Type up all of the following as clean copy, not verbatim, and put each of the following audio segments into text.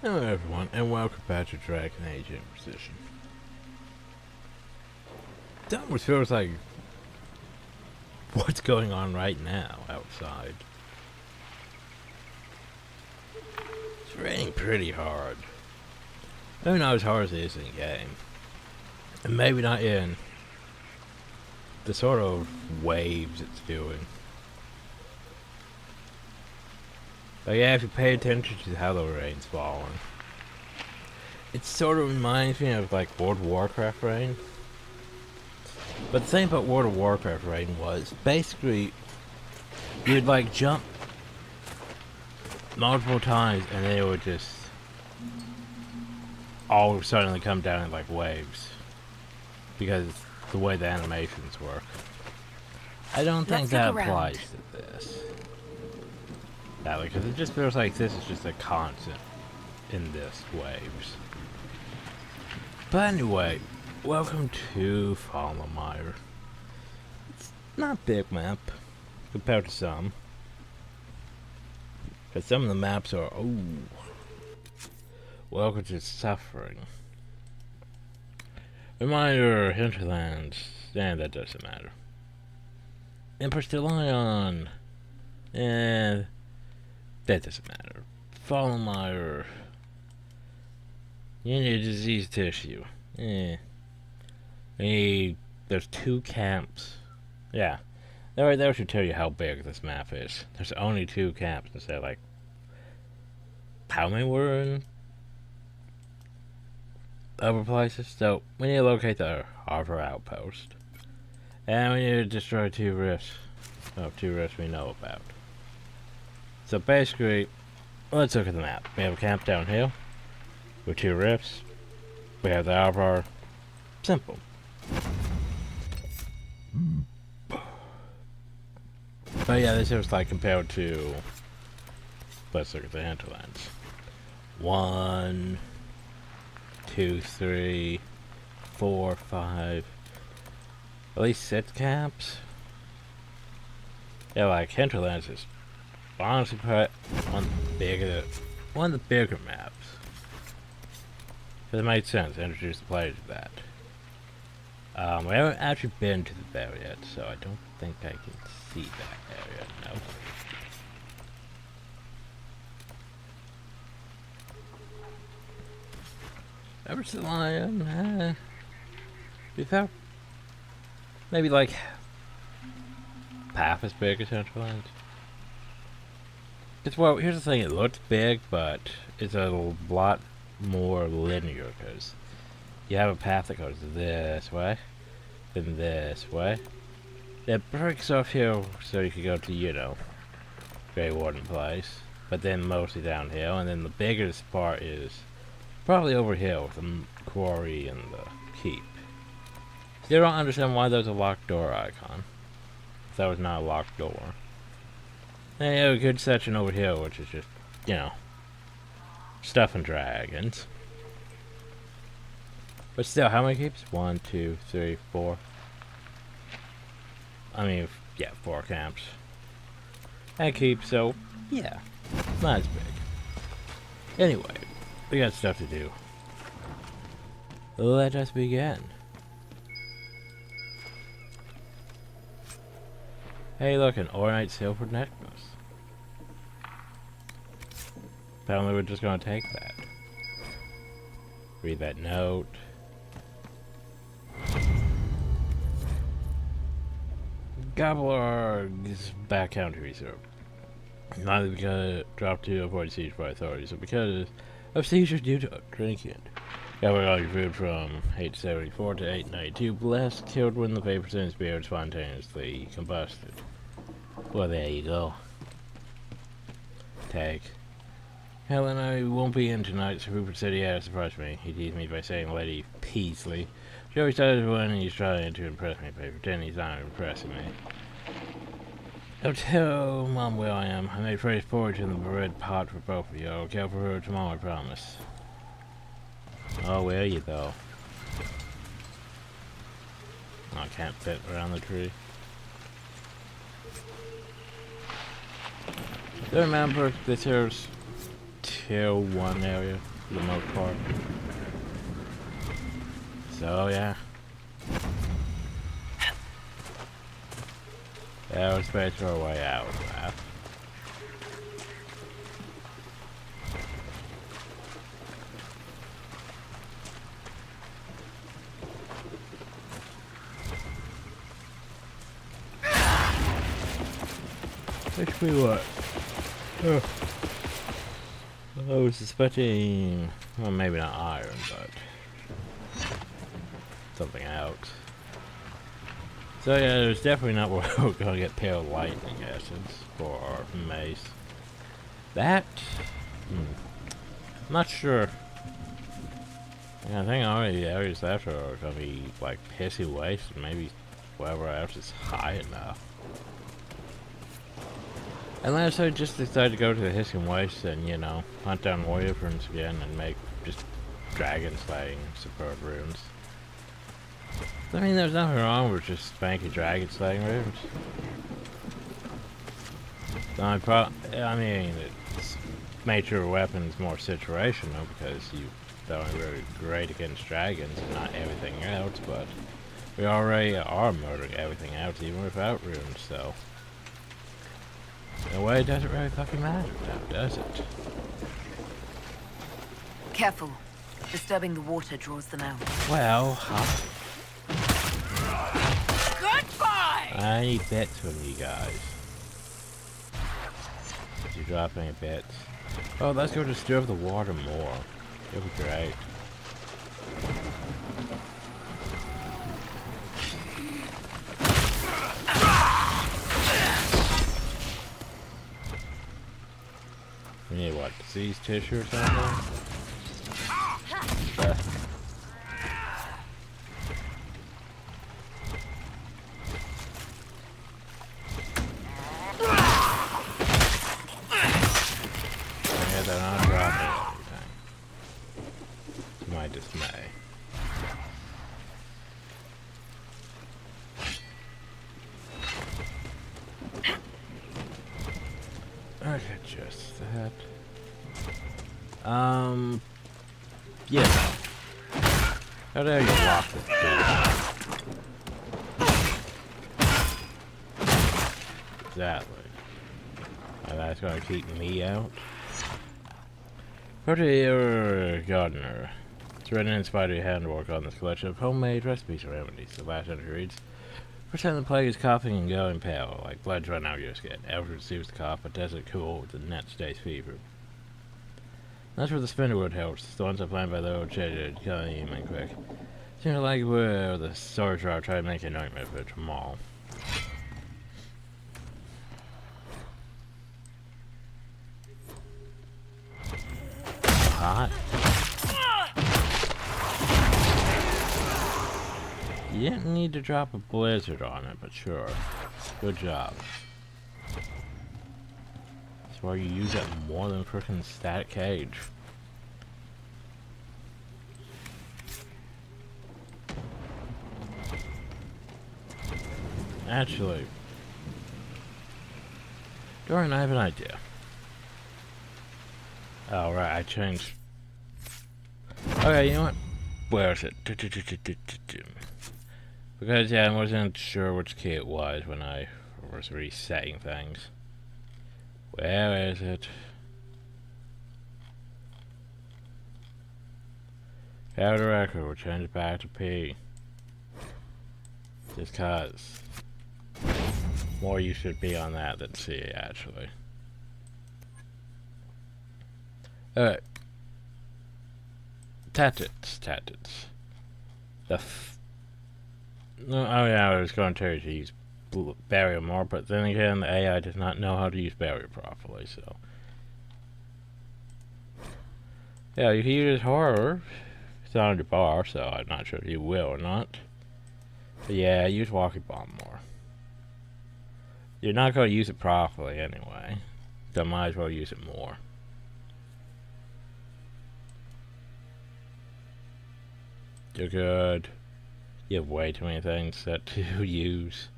Hello everyone, and welcome back to Dragon Age Inquisition. That almost feels like what's going on right now outside. It's raining pretty hard. Maybe not as hard as it is in the game. And maybe not in the sort of waves it's doing. But yeah, if you pay attention to how the rain's falling, it sort of reminds me of like World of Warcraft rain. But the thing about World of Warcraft rain was basically you'd like jump multiple times and they would just all of a sudden come down in like waves because the way the animations work. I don't think that applies to this. Yeah, because it just feels like this is just a constant in this waves. But anyway, welcome to Fallenmire. It's not a big map compared to some. Because some of the maps are, welcome to suffering. Reminder, Hinterlands, and that doesn't matter. Empress Lion, and that doesn't matter. Fallenmire. You need disease tissue. There's 2 camps. Yeah. That right there should tell you how big this map is. There's only 2 camps instead of like how many were in other places? So we need to locate the Harbor Outpost. And we need to destroy 2 rifts. Oh, 2 rifts we know about. So basically, let's look at the map. We have a camp down here with 2 rifts. We have the Harbor. Simple. But yeah, this is like compared to, let's look at the hinterlands. 1, 2, 3, 4, 5, at least 6 camps. Yeah, like hinterlands is honestly probably one of the bigger maps. Because it makes sense to introduce the player to that. We haven't actually been to the bear yet, so I don't think I can see that area. No. Empress Lion, we found maybe like half as big as Hinterlands. It's, well, here's the thing, it looks big, but it's a lot more linear, because you have a path that goes this way, then this way. It breaks off here so you can go to, you know, Grey Warden Place, but then mostly downhill, and then the biggest part is probably over here with the quarry and the keep. Still don't understand why there's a locked door icon. If that was not a locked door. And you have a good section over here, which is just, you know, stuff and dragons. But still, how many keeps? 1, 2, 3, 4. I mean, yeah, 4 camps. And keep, so, yeah, not as big. Anyway, we got stuff to do. Let us begin. Hey, look, an ornate silver necklace. Apparently we're just gonna take that. Read that note. Gobbler's backcountry reserve. Neither because it dropped to avoid siege by authorities, but because of seizures due to drinking. Gobbler food from 874 to 892. Blessed, killed when the vapors in his beard spontaneously combusted. Well, there you go. Tag. Helen, I won't be in tonight, so Rupert said he had to surprise me. He teased me by saying Lady Peasley. She always does when he's trying to impress me, but I pretend he's not impressing me. I'll tell Mom where I am. I made fresh porridge in the bread pot for both of you. I'll care for her tomorrow, I promise. Oh, where are you, though? Oh, I can't fit around the tree. I remember that there's kill one area for the most part. So yeah. Yeah, we're supposed to our way out of that. Which we what? I was suspecting, well, maybe not iron, but something else. So yeah, there's definitely not where we're gonna get pale lightning essence for our mace. That, I'm not sure. Yeah, I think all the areas left are gonna be like pissy waste, and maybe whatever else is high enough. Unless I just decide to go to the Hissing Waste and, you know, hunt down warrior runes again and make just dragon slaying support runes. I mean, there's nothing wrong with just spanky dragon slaying runes. I mean, it's made your weapons more situational because they're only really great against dragons and not everything else, but we already are murdering everything else even without runes, so. In a way, it doesn't really fucking matter now, does it? Careful. Disturbing the water draws them out. Well, Goodbye! I need bits from you guys. Did you drop any bits? Oh, let's go disturb the water more. It'll be great. We need what? Disease tissue or something? Yeah, they're not dropping anything. To my dismay. Okay, just that. Yeah. How dare you lock this door? Exactly. And that's gonna keep me out. Go to your gardener. It's written in spidery handwork on this collection of homemade recipes and remedies. The last entry reads: pretend the plague is coughing and going pale, like blood running out of your skin. After soothes the cough, but doesn't cool with the net stays fever. That's where the spindlewood helps. The ones I planted by the old shaded, clean and quick. Seems like where the storage are trying to make an ointment for tomorrow. Hot. You didn't need to drop a blizzard on it, but sure. Good job. That's why you use it more than frickin' static cage. Actually, Dorian, I have an idea. Oh, right, I changed. Okay, you know what? Where is it? Because, yeah, I wasn't sure which key it was when I was resetting things. Where is it? Powder record, we'll change it back to P. Just cause. More you should be on that than C, actually. Alright. Tactics. No, oh yeah, I was going to tell you to use barrier more, but then again, the AI does not know how to use barrier properly, so. Yeah, you can use horror. It's on your bar, so I'm not sure if you will or not. But yeah, use walkie bomb more. You're not going to use it properly anyway, so might as well use it more. You're good. You have way too many things set to use.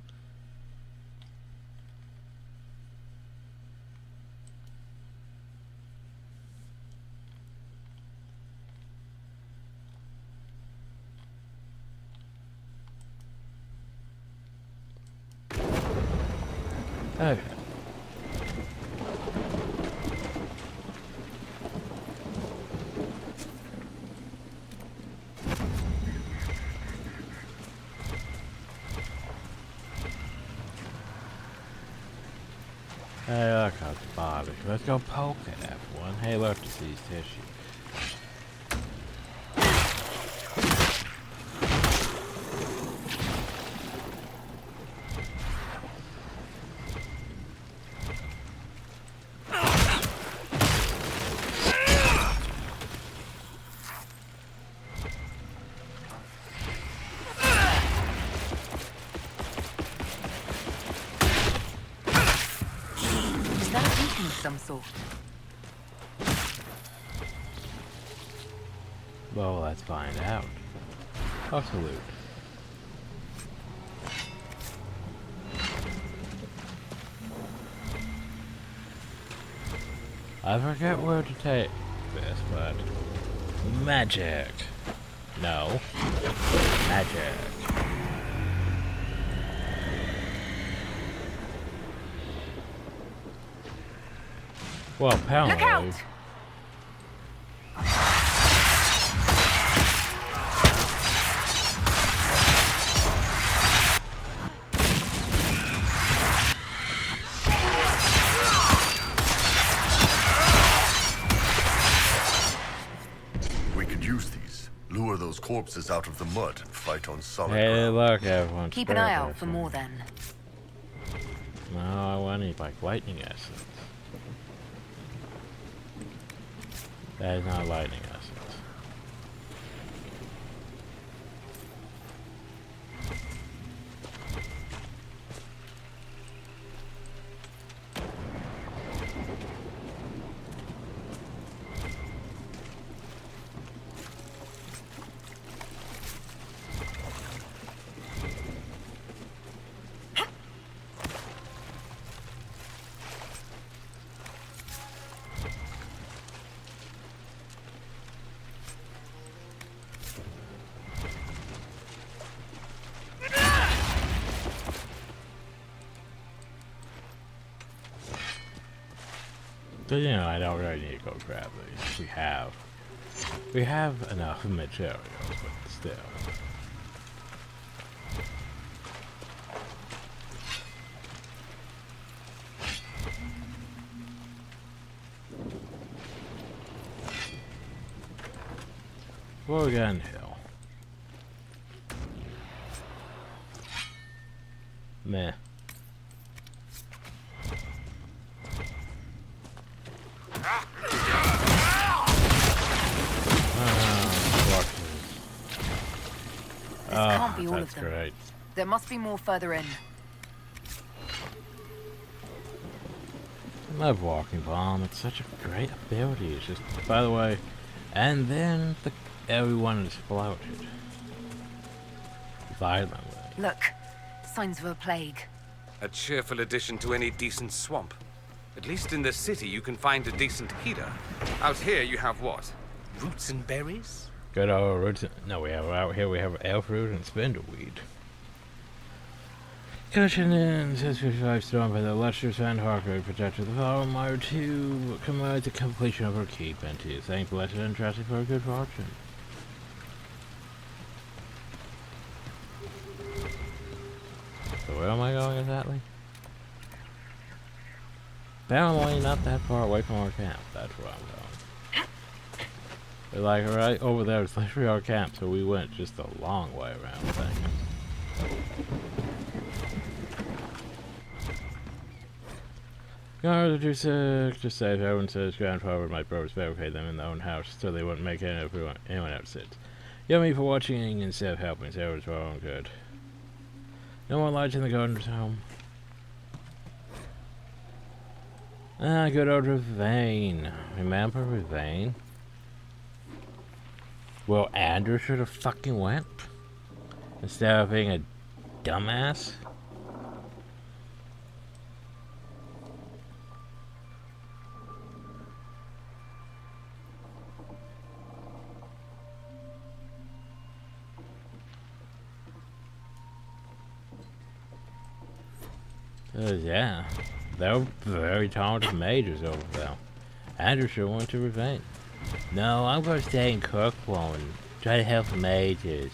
Okay. Hey, look, how's the body? Let's go poke at everyone. Hey, look, diseased tissue. Is that a beacon of some sort? Well, let's find out. Absolute. I forget where to take this, but magic. No. Magic. Well, apparently. Look out! We could use these. Lure those corpses out of the mud and fight on solid Hey, ground. look, everyone. Keep an eye out for more then. No, I want any like lightning essence. That is not lightning essence. So, you know, I don't really need to go grab these. We have enough materials, but still. What we got in here? Meh. This can't be all That's of them. great. There must be more further in. I love walking bomb. It's such a great ability. It's just, by the way, and then everyone exploded violently. Look, signs of a plague. A cheerful addition to any decent swamp. At least in the city you can find a decent healer. Out here you have what? Roots and berries? Good old roots. No, we have out here. We have elf root and spindleweed. Cushion in says 55 storm by the lustrous Van Harker protector. The following are to commemorate the completion of her keep and to thank blessed and trusted for her good fortune. So where am I going exactly? Apparently not that far away from our camp. That's where I'm going. They're like right over there is literally our camp, so we went just a long way around things. Guards are too sick to save. Everyone says grandfather and my brothers barricade them in their own house so they wouldn't make anyone else sick. Yummy for watching instead of helping, so it's for our own good. No more lights in the garden's home. Ah, good old Ravane. Remember Ravane? Well, Andrew should have fucking went. Instead of being a dumbass. Yeah, they're very talented mages over there. Andrew sure went to Ravine. No, I'm gonna stay in Kirkwall and try to help the mages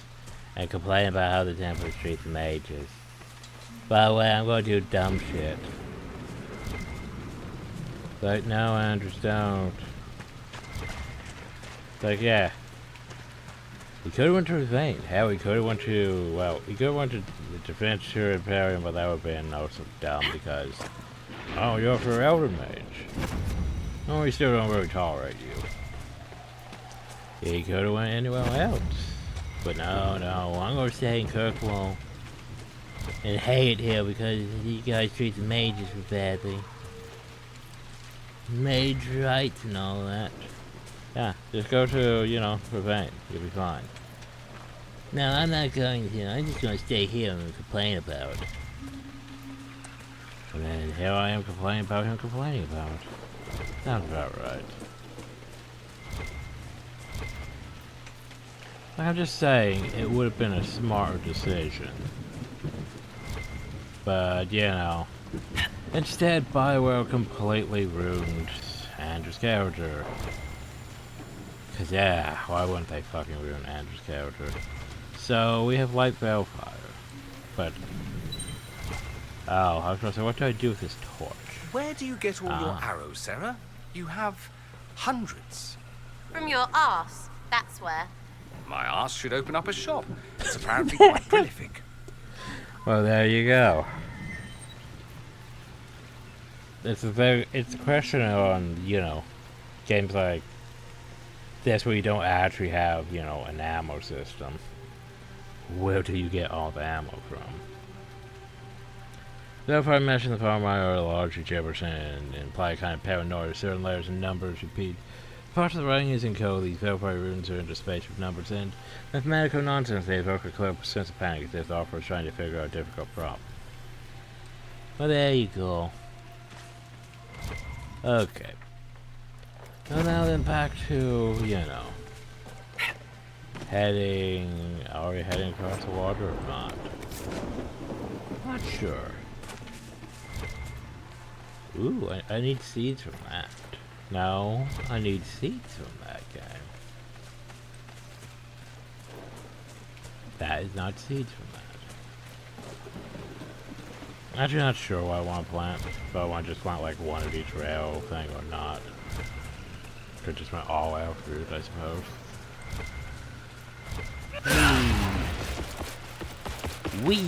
and complain about how the temple treats the mages. By the way, I'm gonna do dumb shit. Like, no, Andrews, don't. Like, yeah. He could've went to Ravine. Hell, he could've went to, well, he could've went to the Defense Sure Imperium, but that would've been also dumb because, oh, you're for Elder Mage. Oh, we still don't really tolerate you. He could've went anywhere else. But no, I'm gonna stay in Kirkwall and hate it here because you guys treat the mages badly. Mage rights and all that. Yeah, just go to, you know, Ravine. You'll be fine. No, I'm not going to. I'm just gonna stay here and complain about it. And then here I am complaining about him complaining about it. Sounds about right. I'm just saying, it would have been a smarter decision. But, you know, instead Bioware completely ruined Andrew's character. Cause yeah, why wouldn't they fucking ruin Andrew's character? So, we have Light Veilfire. But, oh, I was gonna say, what do I do with this torch? Where do you get all your arrows, Sarah? You have hundreds. From your arse, that's where. My arse should open up a shop. It's apparently quite prolific. Well, there you go. It's a question on, you know, games like this where you don't actually have, you know, an ammo system. Where do you get all the ammo from? Therefore, I mentioned the farm are largely gibberish and imply kind of paranoia. Certain layers and numbers repeat. Part of the writing is in code. These Veilguard runes are interspace with numbers and mathematical nonsense. They evoke a clear sense of panic as if the author is trying to figure out a difficult problem. Well, there you go. Okay. Well, now then back to, you know, are we heading across the water or not? Not sure. Ooh, I need seeds from that. No, I need seeds from that game. That is not seeds from that. Actually not sure what I want to plant. If I want to just plant like one of each rail thing or not. Could just went all out fruit, I suppose. Whee!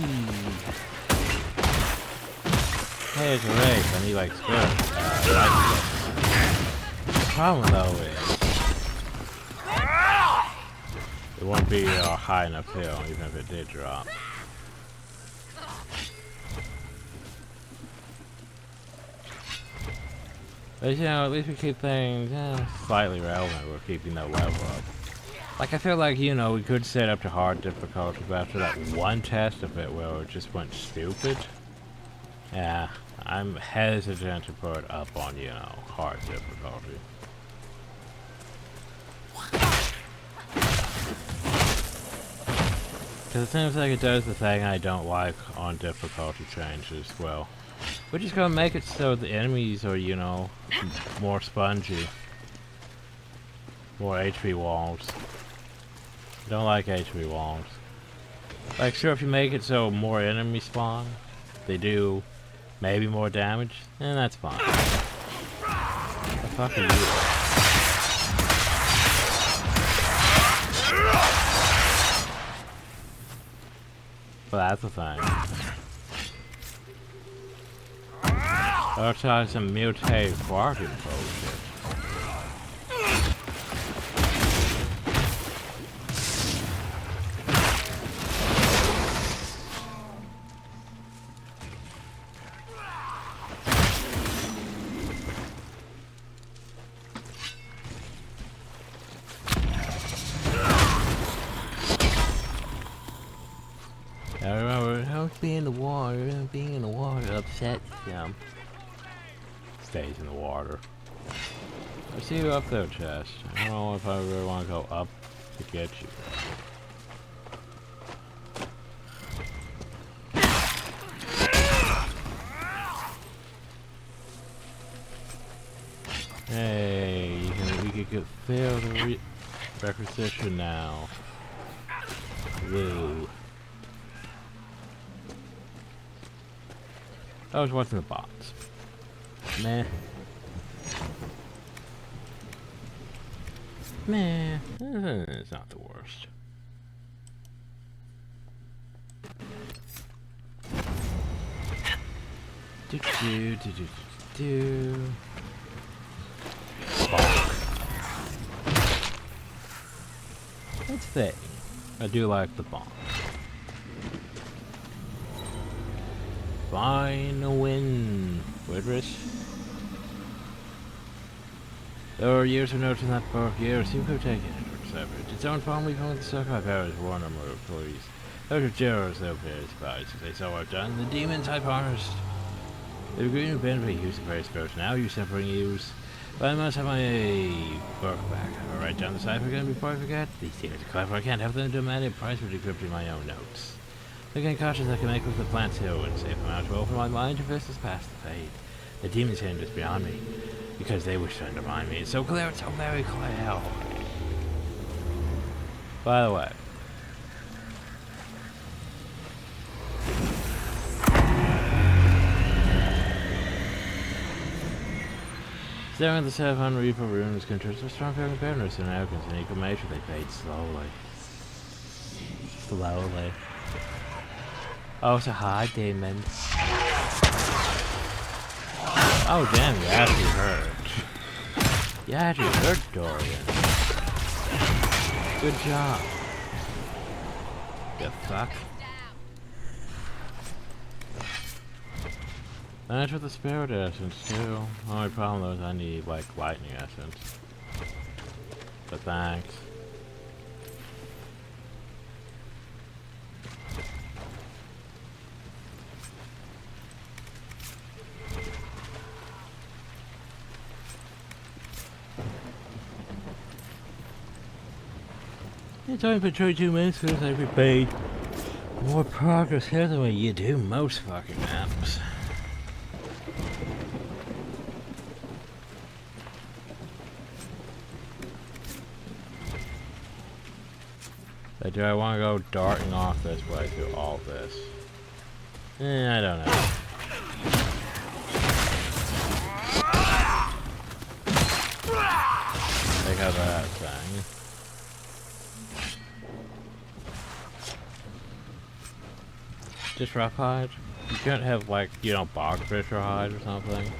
Hey, it's a race. I need like spirit. The problem though is it won't be a high enough hill even if it did drop. But you know, at least we keep things slightly relevant. We're keeping that level up. Like I feel like, you know, we could set up to hard difficulty, but after that one test of it where it just went stupid, yeah, I'm hesitant to put it up on, you know, hard difficulty. Because it seems like it does the thing I don't like on difficulty changes. Well, we're just gonna make it so the enemies are, you know, more spongy. More HP walls. Don't like HP walls. Like, sure, if you make it so more enemies spawn, they do maybe more damage, then that's fine. The fuck are you? But that's the thing. I'll try some mutated bargain bullshit. Now remember, don't be in the water. Being in the water upsets them. Stays in the water. I see you up there, chest. I don't know if I really want to go up to get you. could fail the requisition now. Woo. I was watching the bots. Meh. Meh. It's not the worst. Do. That's fitting. I do like the bomb. Fine win, Widris. There are years of notes in that book, years you could take it or separate. Its own form we found the circle of powers warn number of employees. Those are generals they'll pay spies. They saw what I've done. The demons I punished. The green of benefit used to praise first. Now you suffering use. But I must have my book back. I'll write down the cipher again before I forget. These demons are clever. I can't have them demand a price for decrypting my own notes. Looking cautious I can make with the plants hill and safe amount to open my mind to vistas past the fade. The demon's hand is beyond me, because they wish to undermine me. It's so clear, it's so very clear. By the way, staring at the 700 Reaper runes contrasts with strong feeling fairness and arrogance and equal measure. They fade slowly. Slowly. Oh, so hi, demon. Oh, damn, you actually hurt. You actually hurt Dorian. Good job. You fuck. That's with the spirit essence, too. Only problem though is I need, like, lightning essence. But thanks. It's only been 22 minutes because I've made more progress here than what you do most fucking maps. But do I want to go darting off this way through all this? I don't know. Take out that thing. Just rough hide? You can't have, like, you know, bogfish or hide or something?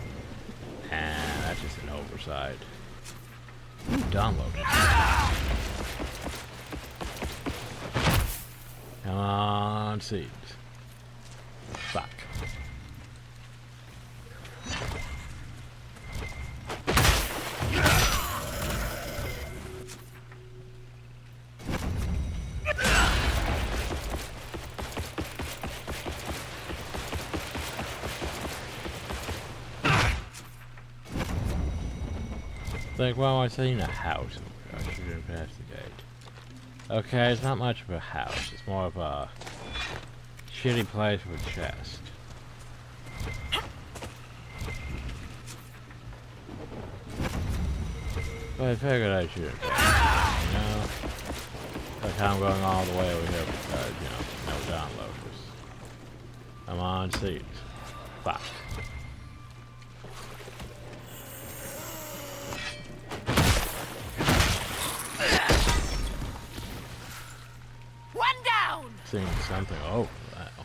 And that's just an oversight. Download it. Come on, seeds. Fuck. Like, well, I seen a house. I should investigate. Okay, it's not much of a house. It's more of a shitty place with a chest. But I figured I should investigate, you know? Like, I'm going all the way over here because, you know, no downloaders. I'm on seats. Fuck. Seeing something. Oh, wow.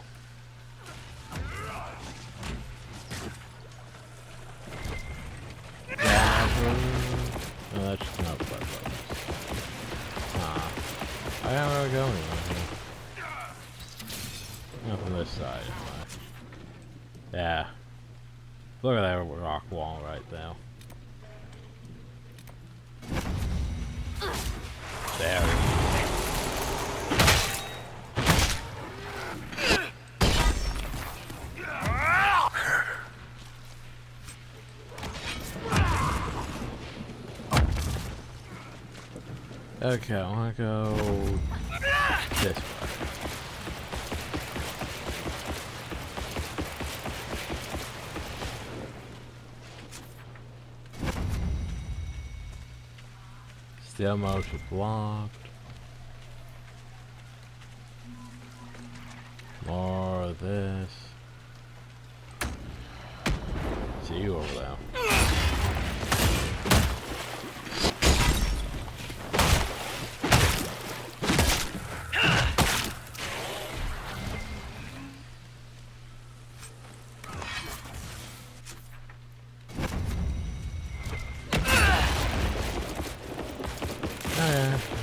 No, that's just not blood levels. I don't really go anywhere here. Not from this side, anyway. Yeah. Look at that rock wall right there. There we go. Okay, I want to go this way. Still motion blocked. More of this. See you over there.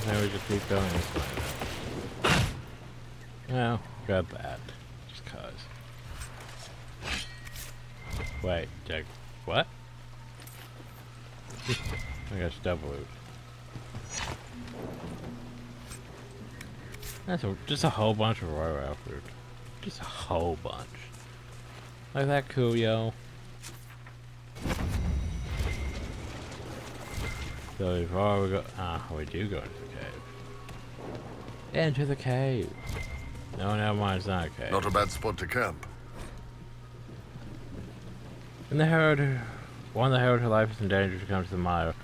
Now we just keep going this way. No, grab that. Just cause. Wait, Jack. What? I got double loot. That's just a whole bunch of royal fruit. Just a whole bunch. Like that cool, yo. So before we go, we do go into the cave. Into the cave. No, never mind, it's not a cave. Not a bad spot to camp. And the Herald, one of the Herald, her life is in danger to come to the mire.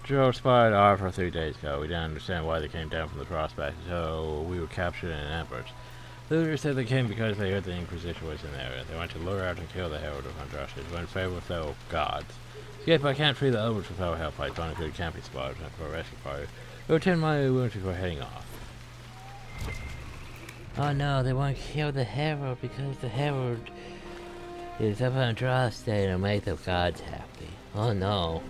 Joe spotted Arthur 3 days ago. We didn't understand why they came down from the prospect, so we were captured in an ambush. The leaders said they came because they heard the Inquisition was in the area. They went to lure out and kill the Herald of Andraste, who in favor of their gods. Yet I can't free the elders without help. I found a good camping spot for a rescue party. We were 10 miles wounds before heading off. Oh no, they want to kill the Herald because the Herald is up on Andraste and it'll make the gods happy. Oh no.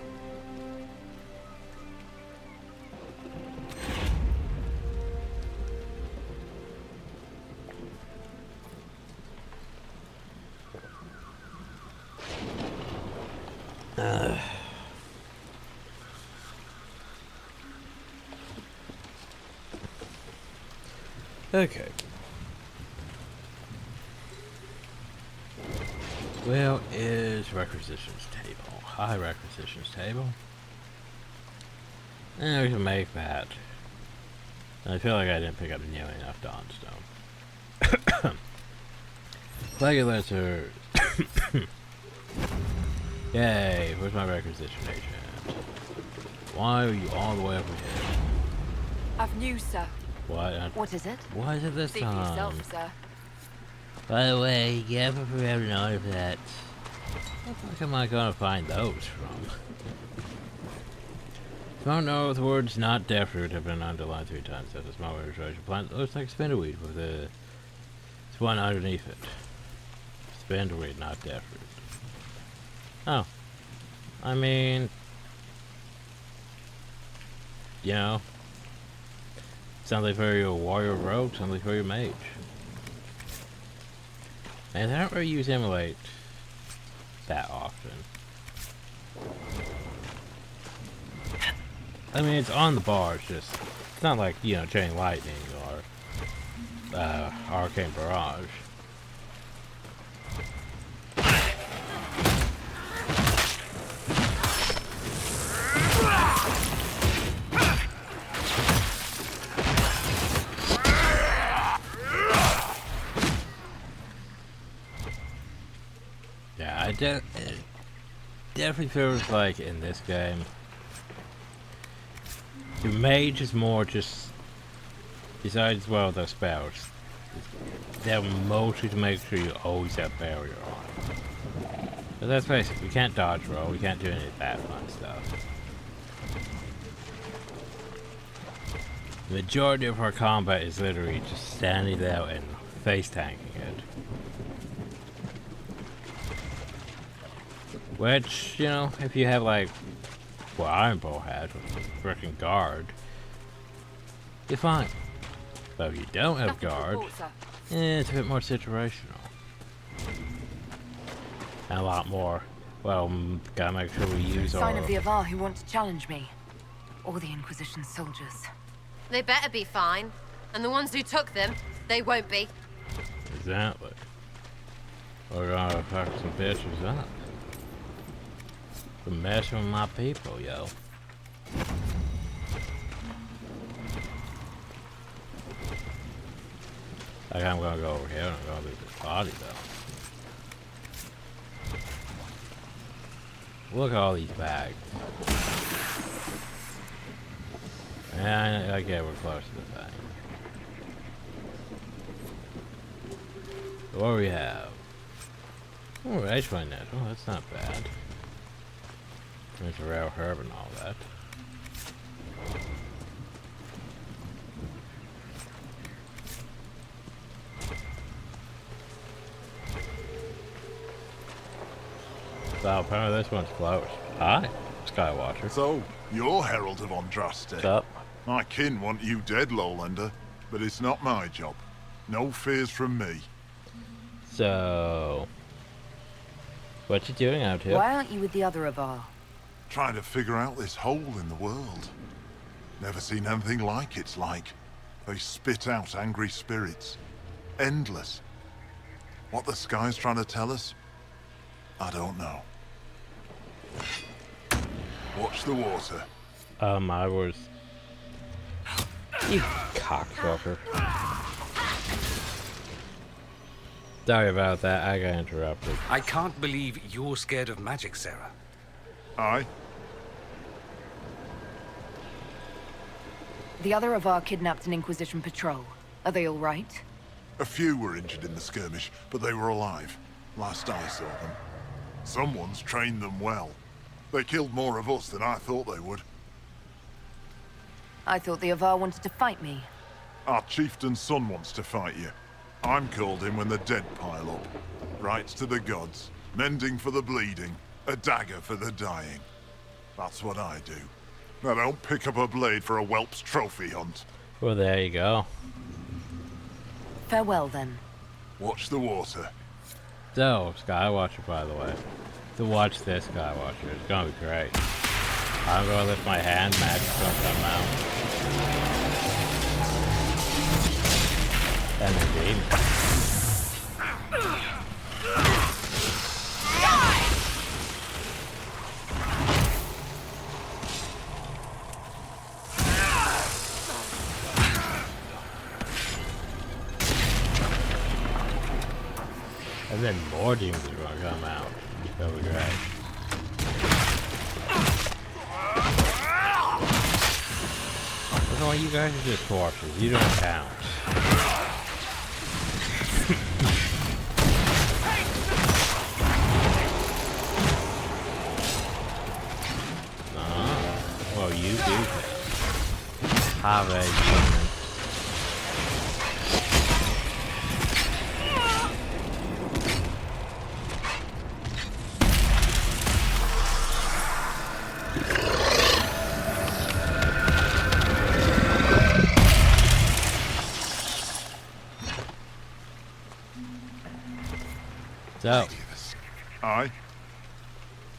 Okay. Well, is requisitions table. High requisitions table. And we can make that. I feel like I didn't pick up nearly enough Dawnstone. Flag letter. Yay, where's my requisition agent? Why are you all the way over here? I've news, sir. What? What is it? Why is it this Speak for time? yourself, sir. By the way, yeah, for forever know that. What the fuck am I gonna find those from? Small northwards, not deathroot, have been underlined 3 times. That's a small treasure plant that looks like spindleweed with a one underneath it. Spindleweed, not deathroot. Oh. I mean, you know, something for your warrior rogue, something for your mage. And I don't really use Immolate that often. I mean, it's on the bar, it's just, it's not like, you know, Chain Lightning or Arcane Barrage. Yeah, it definitely feels like in this game, the mage is more just, besides, well, the spells, they're mostly to make sure you always have barrier on. But let's face it, we can't dodge roll, we can't do any of that fun stuff. The majority of our combat is literally just standing there and face tanking it. Which, you know, if you have like what Iron Bow had with freaking guard, you're fine. But if you don't have guard, it's a bit more situational. And a lot more, well, gotta make sure we use our... Sign of the Avar who want to challenge me. Or the Inquisition soldiers. They better be fine. And the ones who took them, they won't be. Exactly. We're gonna fuck some bitches up. For messing with my people, yo. Like, I'm gonna go over here and I'm gonna leave this body, though. Look at all these bags. Yeah, okay, we're close to the thing. What do we have? Oh, Age Net. Oh, that's not bad. There's a rare herb and all that. So apparently this one's close. Hi, Skywatcher. So, you're Herald of Andraste. What's up? My kin want you dead, Lowlander, but it's not my job. No fears from me. So, what you doing out here? Why aren't you with the other Avar? Trying to figure out this hole in the world. Never seen anything like it's like. They spit out angry spirits. Endless. What the sky's trying to tell us? I don't know. Watch the water. I was... You cocksucker. Sorry about that, I got interrupted. I can't believe you're scared of magic, Sarah. Aye? The other Avar kidnapped an Inquisition patrol. Are they all right? A few were injured in the skirmish, but they were alive. Last I saw them. Someone's trained them well. They killed more of us than I thought they would. I thought the Avar wanted to fight me. Our chieftain's son wants to fight you. I'm called in when the dead pile up. Rights to the gods, mending for the bleeding, a dagger for the dying. That's what I do. I don't pick up a blade for a whelp's trophy hunt. Well, there you go. Farewell, then. Watch the water. So, Skywatcher, by the way. To watch this Skywatcher, it's gonna be great. I'm gonna lift my hand, magic's gonna come out. And indeed. And then more demons are gonna come out. That'll be great. Oh, you guys are just corpses. You don't count. Well, you do have a demon. So, Aye?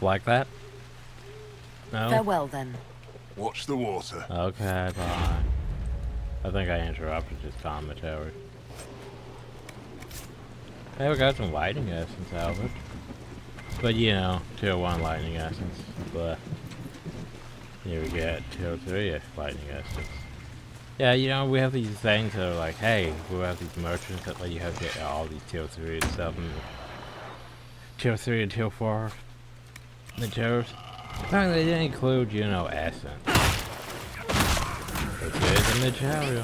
like that? No? Farewell, then. Watch the water. Okay, bye. I think I interrupted his commentary. Hey, we got some lightning essence out of it. But you know, tier 1 lightning essence. But here we get tier 3 lightning essence. Yeah, you know, we have these things that are like, hey, we have these merchants that let you have get all these tier 3 and stuff. And tier 3 and tier 4 materials. Apparently they didn't include, you know, essence. It's good in material.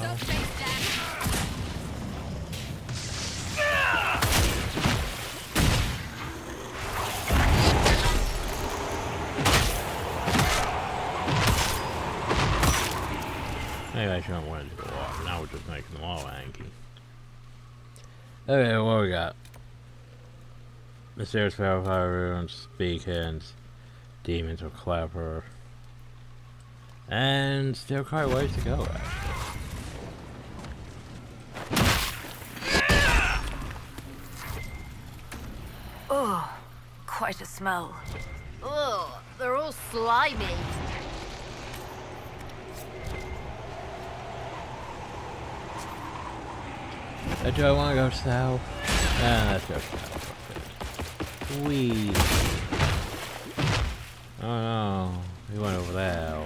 Maybe I shouldn't want it to go off. Now we're just making them all anky. Okay, what we got? Mysterious Verifier runes, beacons, demons are clever. And still quite a ways to go, actually. Oh, quite a smell. Ugh, they're all slimy. Do I want to go south? Nah, let's go south. Wee. Oh no, he went over there.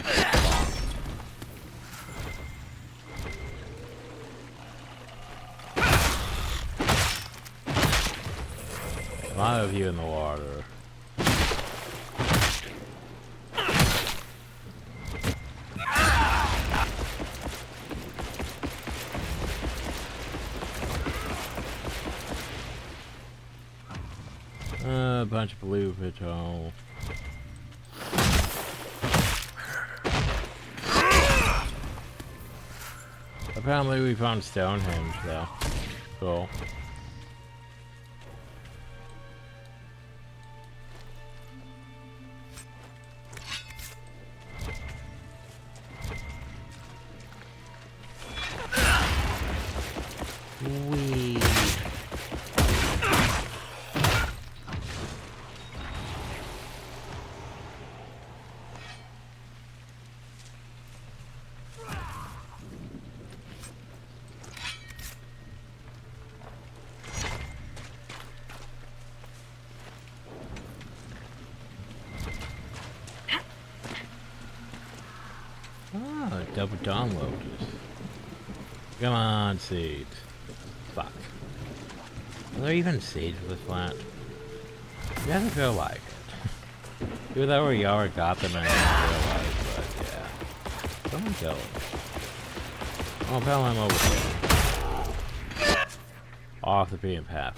A lot of you in the water. bunch of blue patrol. Apparently we found Stonehenge though. Cool. Weed. Ah, double downloaders. Come on, seeds. Fuck. Are there even seeds with this plant? It doesn't feel like it. Even though we already got them and I didn't realize, but yeah. Someone kill it. Oh, pal, I'm over here. Off the beaten path.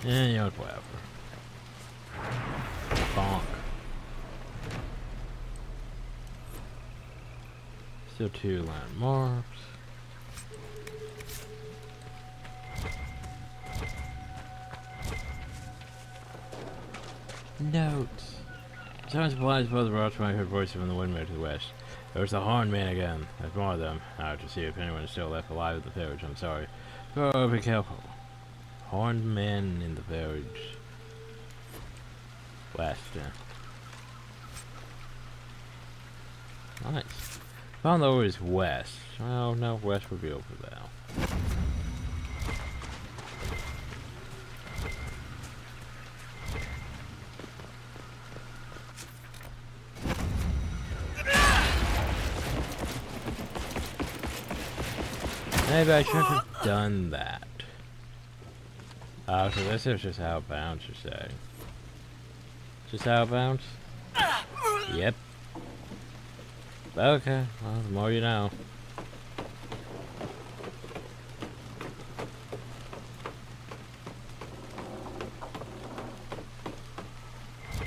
Yeah, you know, whatever. Bonk. Still 2 landmarks. Notes. Someone supplies both the routes when I heard voices from the windmill to the west. There's the Horned Men again. There's more of them. I have to see if anyone is still left alive at the village. I'm sorry. Oh, be careful. Horned men in the village. West, yeah. Nice. Found over is west. Oh no, west would be over there. Maybe I should have done that. Oh, so this is just how it bounces, you're saying? Just how it bounces? Yep. Okay, well, the more you know.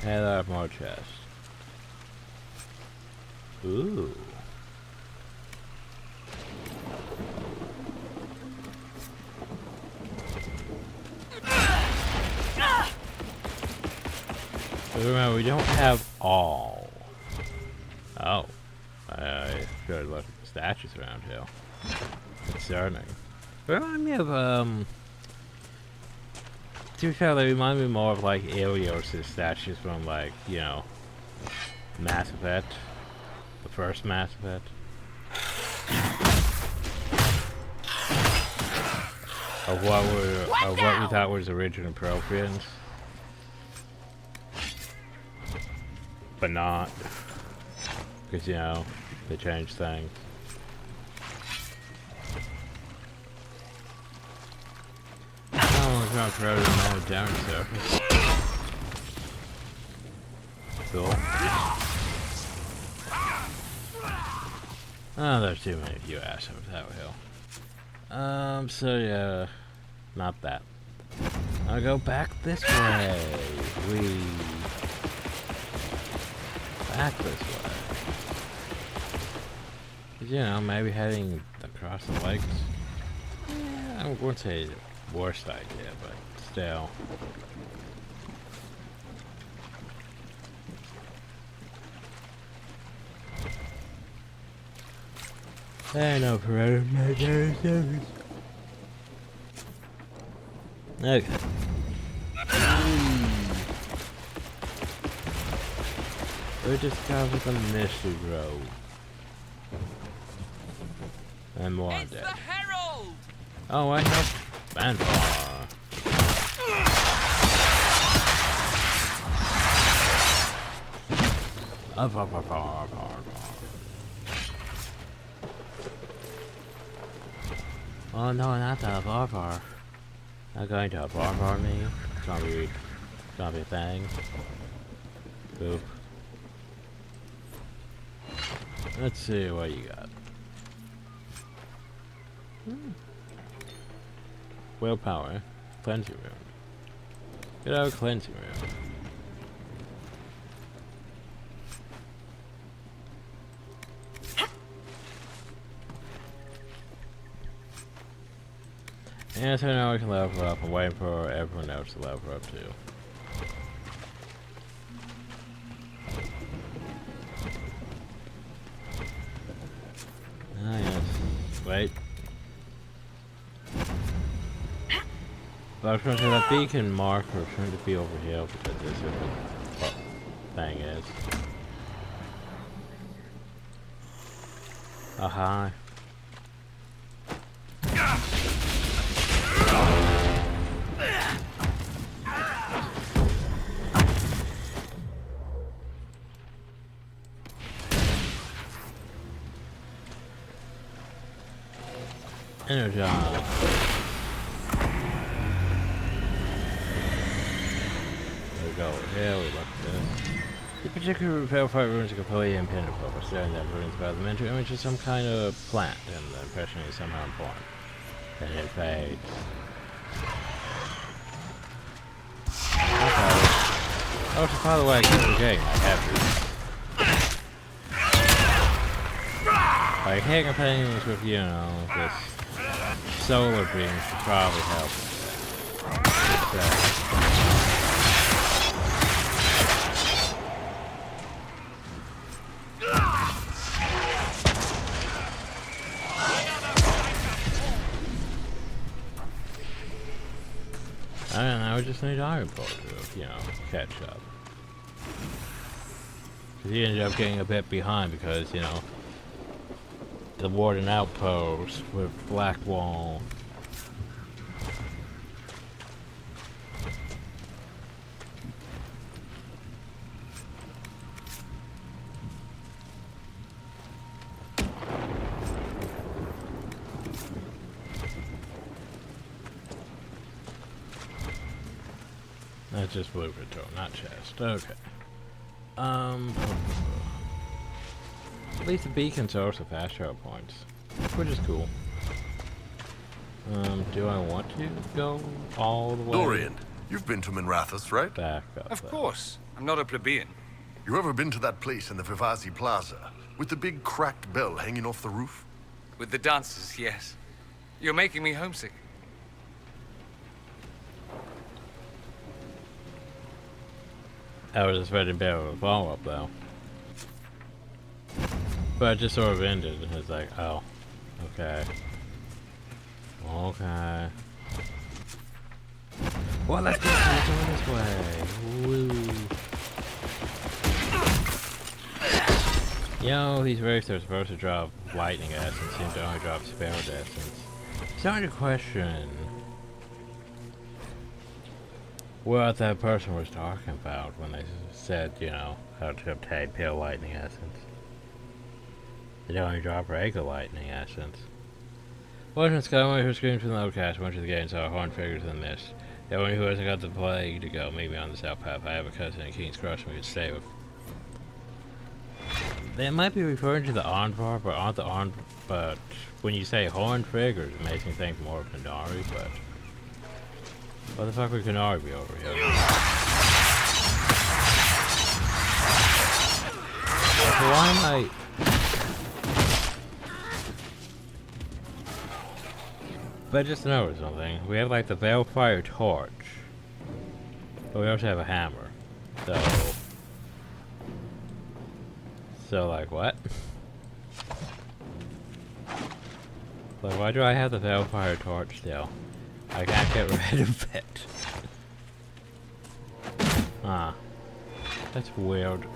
Hey, there are more chests. Ooh. Remember, we don't have all. Oh. I should look at the statues around here. Concerning. Remind me of, to be fair, they remind me more of, like, Elios' statues from, like, you know, Mass Effect. The first Mass Effect. Of what we thought was original Protheans. But not. Because, you know, they changed things. Oh, we're not proud of the down surface. Cool. Oh, there's too many of you assholes out here. So yeah, not that. I'll go back this way. Back this way. 'Cause, you know, maybe heading across the lakes. Yeah, I wouldn't say it's the worst idea, but still. I know forever my service. Okay. We discovered the Misty Grove. And more dead. The Herald! Oh, I know. Bandbar. Oh no, not the bar. Not going to a bar me. Zombie thing. Boop. Let's see what you got. Willpower. Cleansing room. Get out of cleansing room. And so now we can level up. I'm waiting for everyone else to level up too. Ah yes. Wait. But I was going to say that beacon marker shouldn't be over here because this is what thing is. Aha. Energize. There we go. Here we look at this. The particular Veilguard runes are completely impenetrable, but staring at runes about the mental image of some kind of plant, and the impression is somehow important. Then it fades. Okay. Oh, so by the way, I keep forgetting I have these. Like, hanging things with, you know, this solar beam should probably help. I don't know, I just need Iron Ball to, you know, catch up. Because he ended up getting a bit behind because, you know, the warden outpost with black wall. That's just blue patrol, not chest. Okay. At least the beacons are also fast travel points, which is cool. Do I want to go all the way? Dorian, you've been to Minrathous, right? Back up. Of course. I'm not a plebeian. You ever been to that place in the Vivazi Plaza with the big cracked bell hanging off the roof? With the dancers, yes. You're making me homesick. I was expecting a bit of a follow-up though. But it just sort of ended. It's like, oh, okay. Okay. Well, let's go this way. Woo. You know, these races are supposed to drop lightning essence, seem to only drop spell essence. Starting to question what that person was talking about when they said, you know, how to obtain pale lightning essence. They only drop regular lightning essence. Watching Skyway who screams from the outcast, went to the gate and saw horned figures in the mist. The one who hasn't got the plague to go, meet me on the south path. I have a cousin in King's Cross we could stay with. They might be referring to the Aardvark, but aren't the but when you say horned figures, it makes me think more of Canary, but what the fuck would Canary be over here? So why am I... But I just noticed something. We have like the Veilfire torch, but we also have a hammer. So like what? Like why do I have the Veilfire torch still? I can't get rid of it. Ah, that's weird.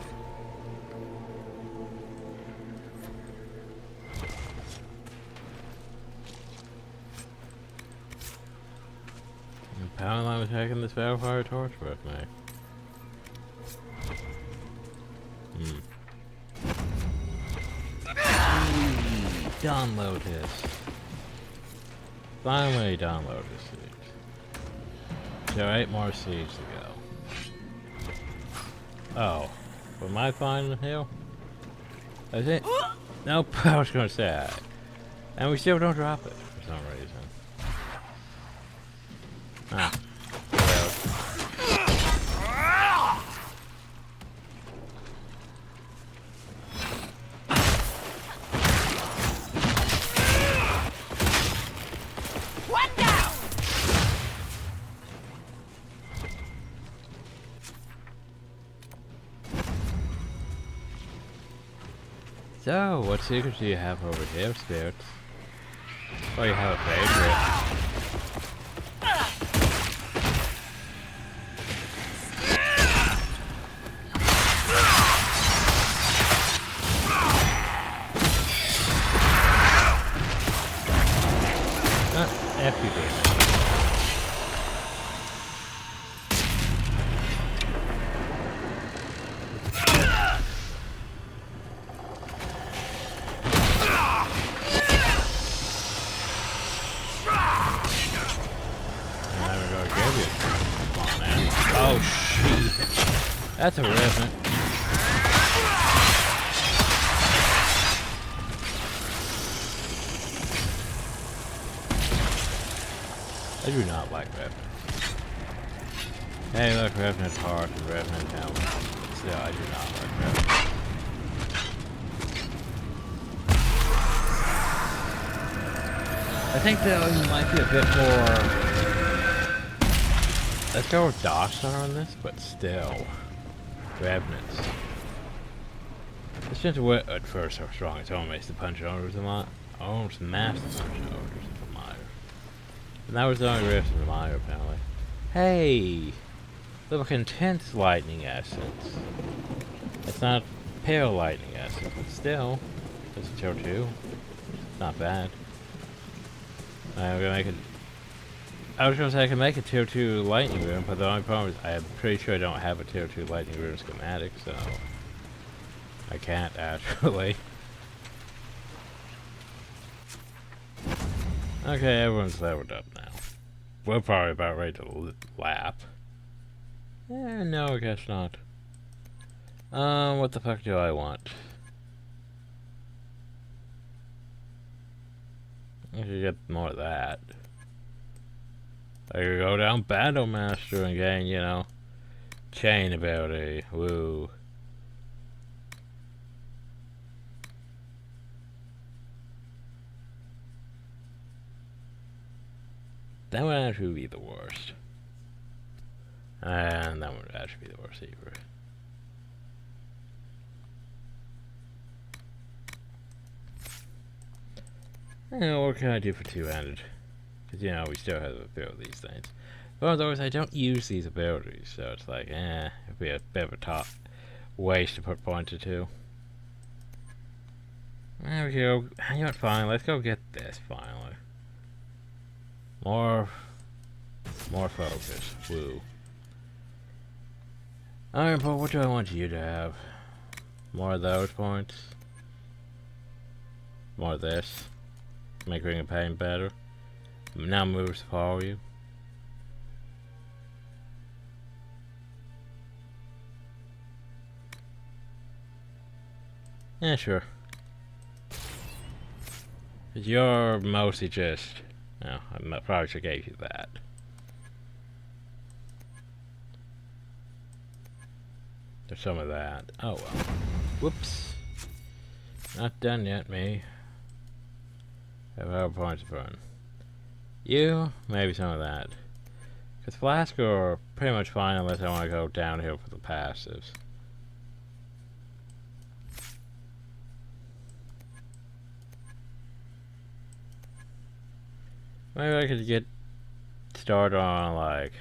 Apparently I'm taking this Veilfire torch with me. Download this. Finally download the seeds. So 8 more seeds to go. Oh. Am I finding the hill? Is it? Nope, I was gonna say that. And we still don't drop it for some reason. Ah. Well. One down. So, what secrets do you have over here, spirits? Oh, you have a favorite. F you, baby. Oh shit. That's a revenant. I do not like revenants. Hey look, revenant heart and revenant helmet. Still, I do not like revenants. I think that might be a bit more. Let's go with Dawson on this, but still. Revenants. This just went at first so strong, it's almost makes the punch orders a lot. Almost massive punch orders for Meyer. And that was the only rift in the Meyer apparently. Hey! Look, intense lightning essence. It's not pale lightning essence, but still. It's a tier 2. Not bad. I'm gonna make it. I was gonna say I can make a tier 2 lightning rune, but the only problem is I'm pretty sure I don't have a tier 2 lightning rune schematic, so I can't actually. Okay, everyone's leveled up now. We're probably about ready to lap. No, I guess not. What the fuck do I want? I could get more of that. I could go down Battle Master and gain, you know, chain ability. Woo. That would actually be the worst. And that would actually be the worst either. What can I do for two-handed? Because, you know, we still have a few of these things. But otherwise, I don't use these abilities, so it's like, it'd be a bit of a top waste to put points to. There we go. You know what, fine, let's go get this, finally. More focus. Woo. Alright, but what do I want you to have? More of those points? More of this? Make Ring of Pain better? Now moves follow you? Yeah, sure. You're mostly just... No, I probably should have gave you that. There's some of that. Oh well. Whoops. Not done yet, me. Have our points to burn. You, maybe some of that. Because Flask are pretty much fine unless I want to go downhill for the passives. Maybe I could get started on, like,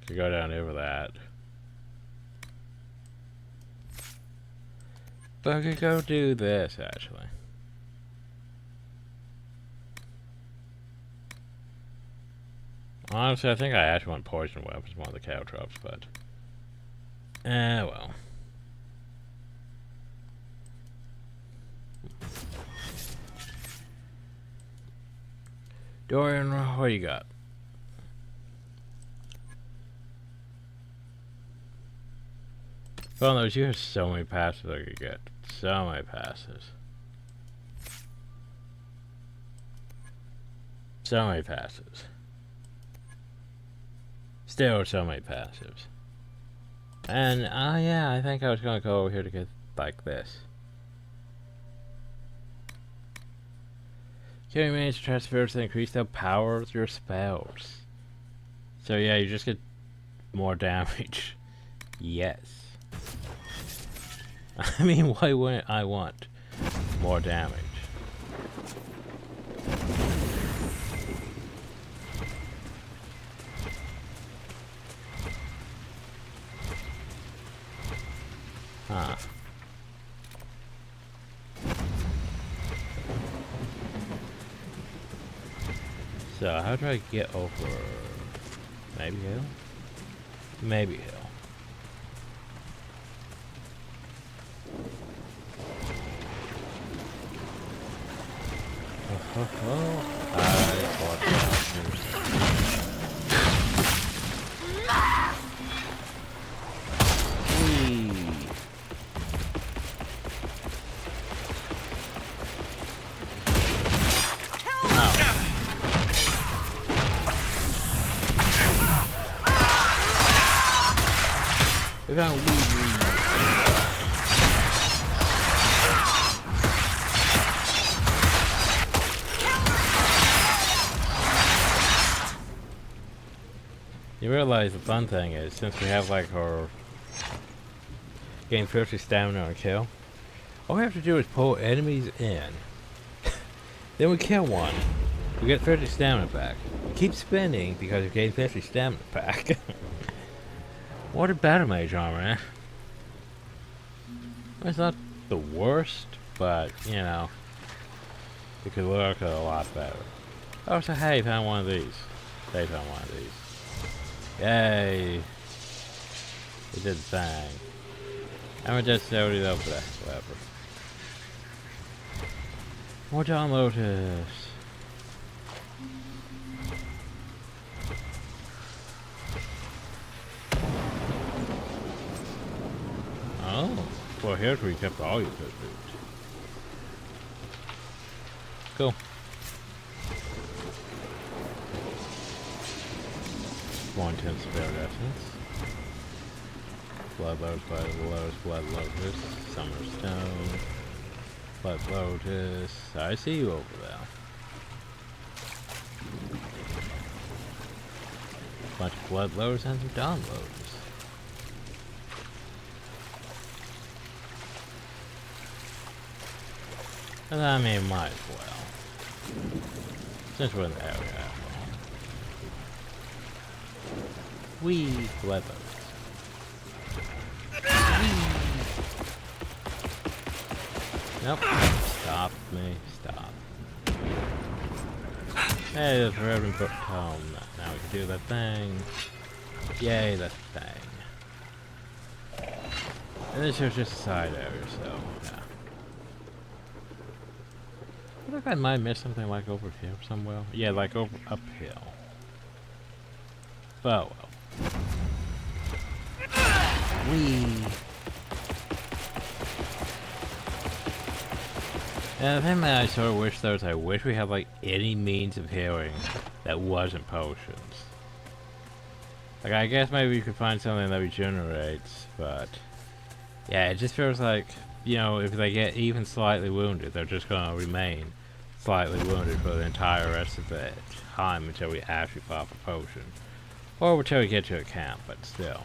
to go down here for that. But I could go do this, actually. Honestly, I think I actually want poison weapons, one of the cow traps, but... well. Dorian, what do you got? Well, those you have so many passes I could get. So many passes. So many passes. Still so many passives. And, yeah, I think I was gonna go over here to get like this. Can you manage to transfer to increase the power of your spells? So yeah, you just get more damage. Yes. I mean, why wouldn't I want more damage? Huh. So, how do I get over? Maybe hill? Maybe hill. You realize the fun thing is, since we have like our gain 50 stamina on kill, all we have to do is pull enemies in. Then we kill one. We get 50 stamina back. We keep spinning because we gain 50 stamina back. What a battle mage armor, eh? It's not the worst, but you know, it could work a lot better. Oh, so hey, found one of these. They found one of these. Yay! It did the thing. And we just showed it over there, whatever. More downloaders. Oh, well, here's where you kept all your good food. Cool. One tenth spare essence. Blood lotus, blood lotus, summer stone, blood lotus. I see you over there. Bunch of blood lotus and some dawn lotus. And I mean, might as well. Since we're in the area. Wee blood lotus. Nope. Stop me. Stop. Hey, there's a Reverend Book home. Now we can do that thing. Yay, that thing. And this is just a side area, so yeah. I wonder if I might miss something like over here somewhere. Yeah, like over uphill. Oh well. Wee. And the thing that I sort of wish though is I wish we had like any means of healing that wasn't potions. Like I guess maybe we could find something that regenerates, but yeah, it just feels like, you know, if they get even slightly wounded, they're just gonna remain slightly wounded for the entire rest of the time until we actually pop a potion. Or until we get to a camp, but still.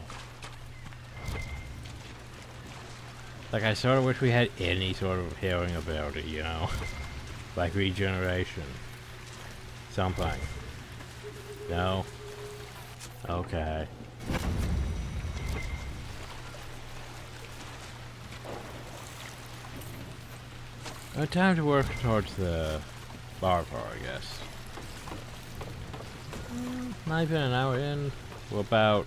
Like, I sort of wish we had any sort of healing ability, you know? Like regeneration. Something. No? Okay. Time to work towards the bar, I guess. Not even an hour in. We're about...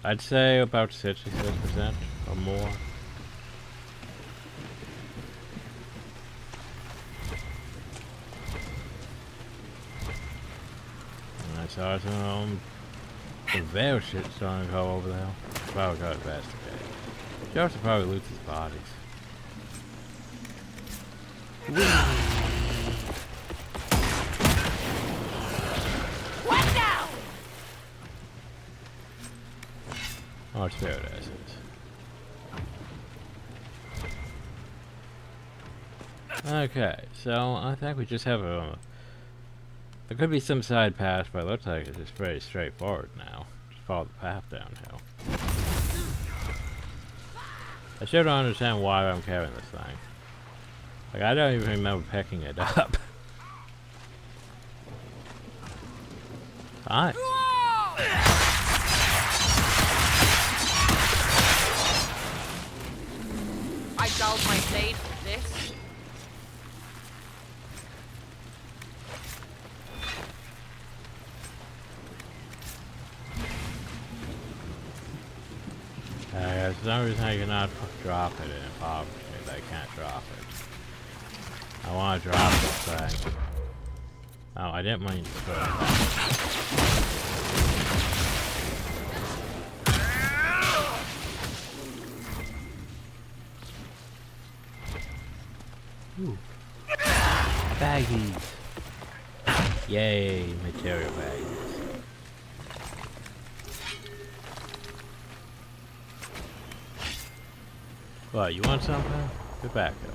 I'd say about 66% or more. saw some Veil shit starting to go over there. Probably got investigate. Josh will probably loot his bodies. What now? Oh, it's spirit essence. Okay, so I think we just have a... There could be some side path, but it looks like it's just very straightforward now. Just follow the path downhill. I still don't understand why I'm carrying this thing. Like, I don't even remember picking it up. Hi. I dulled my blade for this. For some reason I cannot drop it, and it bothers me that I can't drop it. I want to drop this thing. Oh, I didn't mean to throw it back. Ooh. Baggies! Yay, material baggies. What, you want something? Get back up.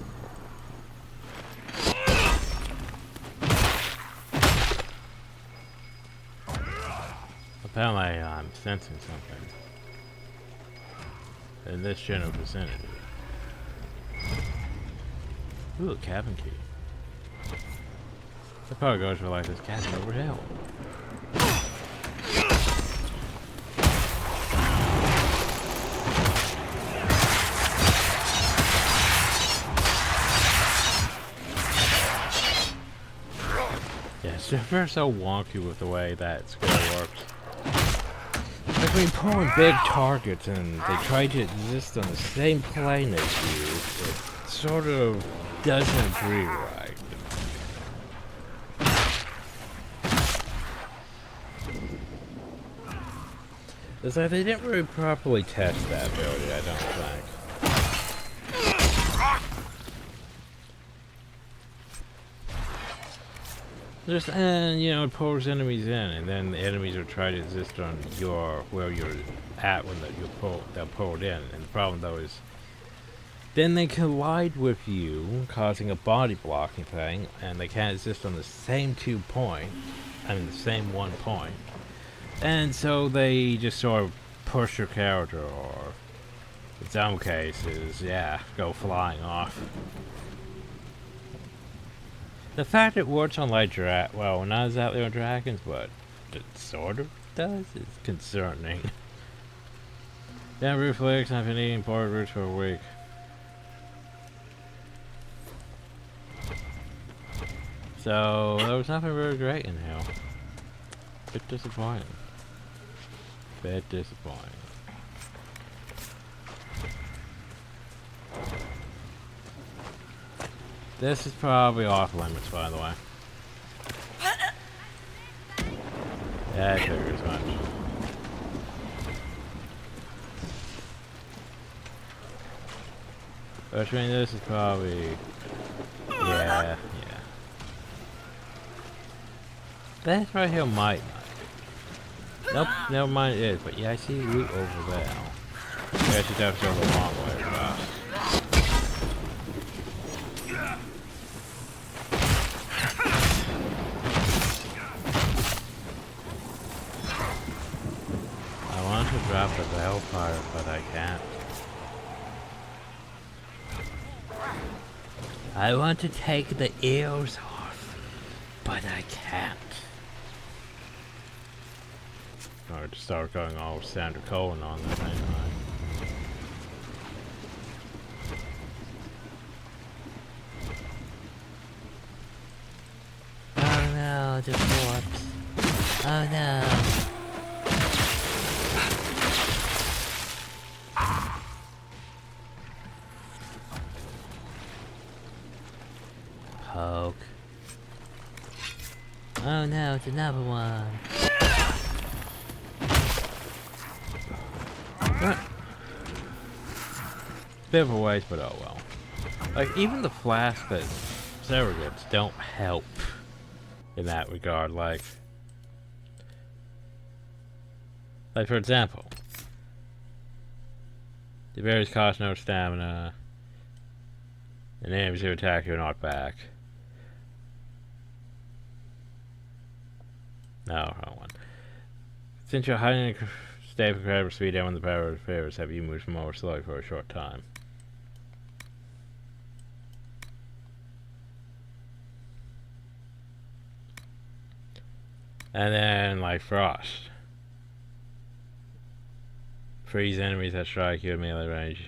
Apparently I'm sensing something in this general vicinity. Ooh, a cabin key. That probably goes for like this cabin over here. They're so wonky with the way that skill works. Like when you pull in big targets and they try to exist on the same plane as you, it sort of doesn't agree right. It's like they didn't really properly test that ability, I don't think. Just, and you know, it pulls enemies in, and then the enemies will try to exist on where you're at when they're pulled in. And the problem though is, then they collide with you, causing a body blocking thing, and they can't exist on the same the same 1 point. And so they just sort of push your character, or in some cases, yeah, go flying off. The fact it works on like well, not exactly on dragons, but it sort of does, is concerning. Damn root flakes, I've been eating pork roots for a week. So, there was nothing really great in here. Bit disappointing. Bit disappointing. This is probably off limits, by the way. Yeah, I figured as much. Which means this is probably... Yeah. This right here might not. Nope, never mind it is, but yeah, I see root over there. I guess you have to go the long way across. I want to drop the Veilguard, but I can't. I want to take the ears off, but I can't. Or to start going all standard colon on that thing, right? Oh no, the corpse. Oh no. Poke. Oh no, it's another one. What? Bit of a waste, but oh well. Like, even the flask that surrogates don't help in that regard. Like for example, the berries cost no stamina, and enemies who attack you are knocked back. No, wrong one. Since you're hiding in a state of incredible speed and when the power of favors have you move more slowly for a short time. And then, like, frost. Freeze enemies that strike you at melee range.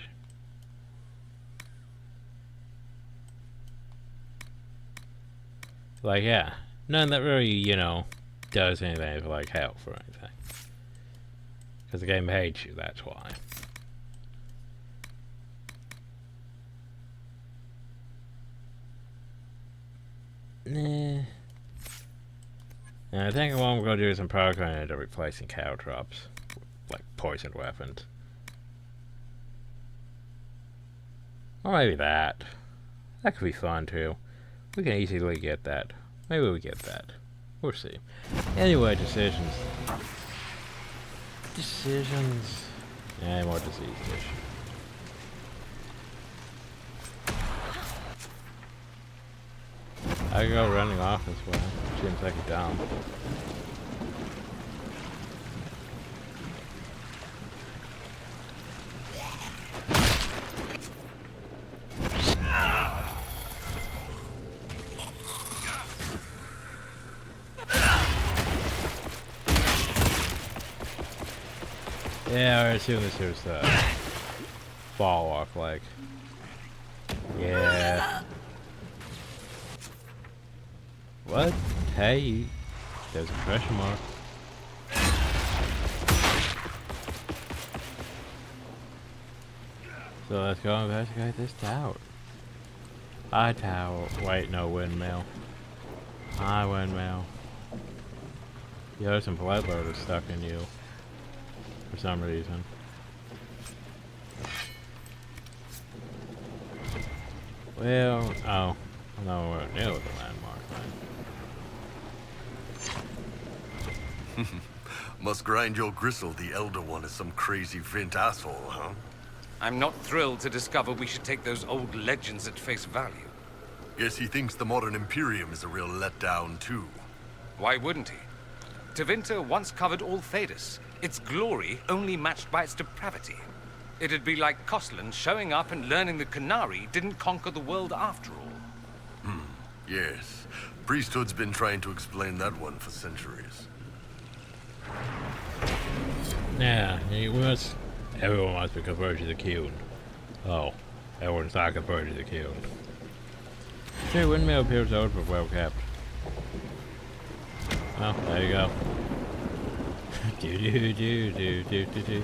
Like, yeah. None that really, you know, does anything for, like, health or anything. Because the game hates you, that's why. Nah. And I think what I'm going to do is I'm probably going to end up replacing caltrops. Like poisoned weapons. Or maybe that. That could be fun too. We can easily get that. Maybe we get that. We'll see. Anyway, decisions. Decisions. Yeah, more disease dish. I go running off this way. Seems like a dumb. Yeah, I assume this here's the fall off, like. Yeah. What? Hey, there's a question mark. So let's go investigate this tower. High tower. Wait, no, windmill. High windmill. Yo, some blood is stuck in you. For some reason. Well, oh. No, we're near the landmark, man. Must grind your gristle, the Elder One is some crazy Vint asshole, huh? I'm not thrilled to discover we should take those old legends at face value. Guess he thinks the modern Imperium is a real letdown, too. Why wouldn't he? Tevinter once covered all Thedas, its glory only matched by its depravity. It'd be like Koslan showing up and learning the Canary didn't conquer the world after all. Yes. Priesthood's been trying to explain that one for centuries. Yeah, everyone wants to convert to the Cune. Oh, everyone's not converted to the Cune. Sure, windmill appears old but well kept. Well, there you go. Do do do do do do do.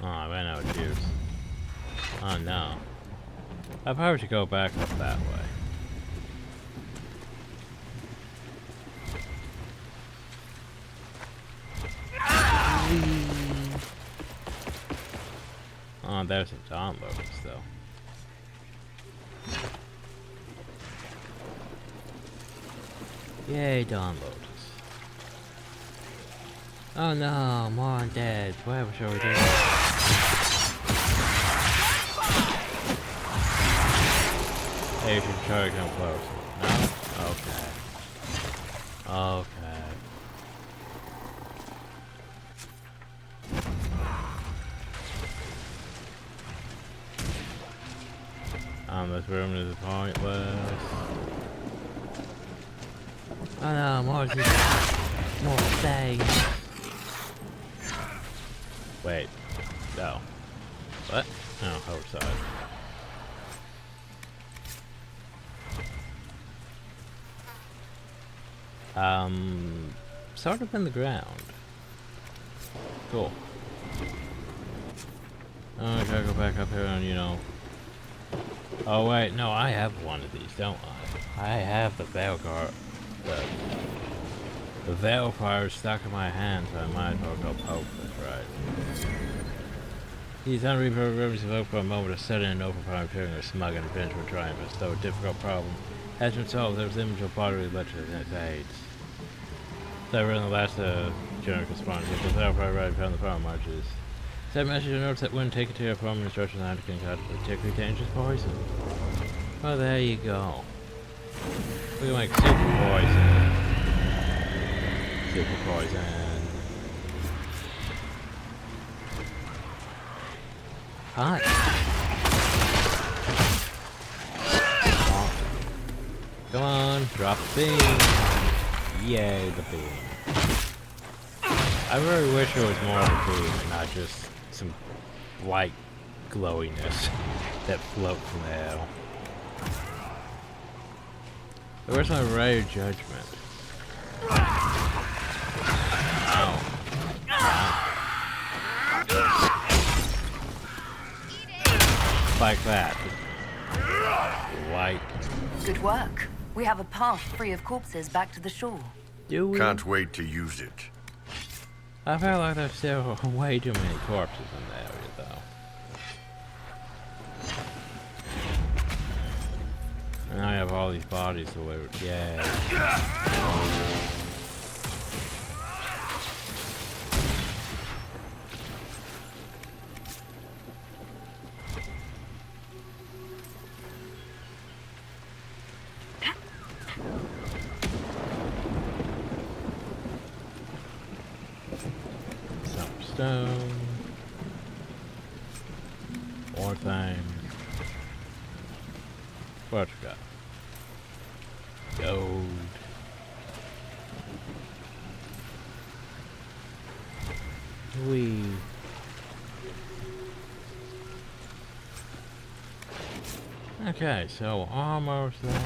Oh, I ran out of juice. Oh no. I probably should go back up that way. Oh, there's some Dawn Lotus though. Yay, Dawn Lotus. Oh no, more undead. Whatever shall we do? Hey, you should try to come close. No? Okay. Okay. This room is pointless. Oh no, more things. Wait. No. What? Oh, other side. Sort of in the ground. Cool. I gotta go back up here and, you know... Oh wait, no, I have one of these, don't I? I have the Veilguard. The Veilfire is stuck in my hand, so I might as well go poke this, right? These unreprogrammed evoke for a moment a sudden and overpowering feeling of smug and vengeful triumph, as though a difficult problem has been solved. There was image of bodily lectures in its aids. So we're in the last general correspondence. The Veilfire right found the farm marches. That message notes that when taken to your farm instructions on how to concoct a particularly dangerous poison. Well, there you go. We can make super poison. Super poison. Hi. Come on, drop the beam. Yay, the beam. I really wish it was more of a beam and not just some light glowiness that float from the hell. Where's my ray of judgment? Oh. Like that. White. Good work. We have a path free of corpses back to the shore. Do we? Can't wait to use it. I feel like there's still way too many corpses in the area, though. And I have all these bodies to loot. Yay. Stone. More things. What you got? Gold. Wee. Okay, so almost there.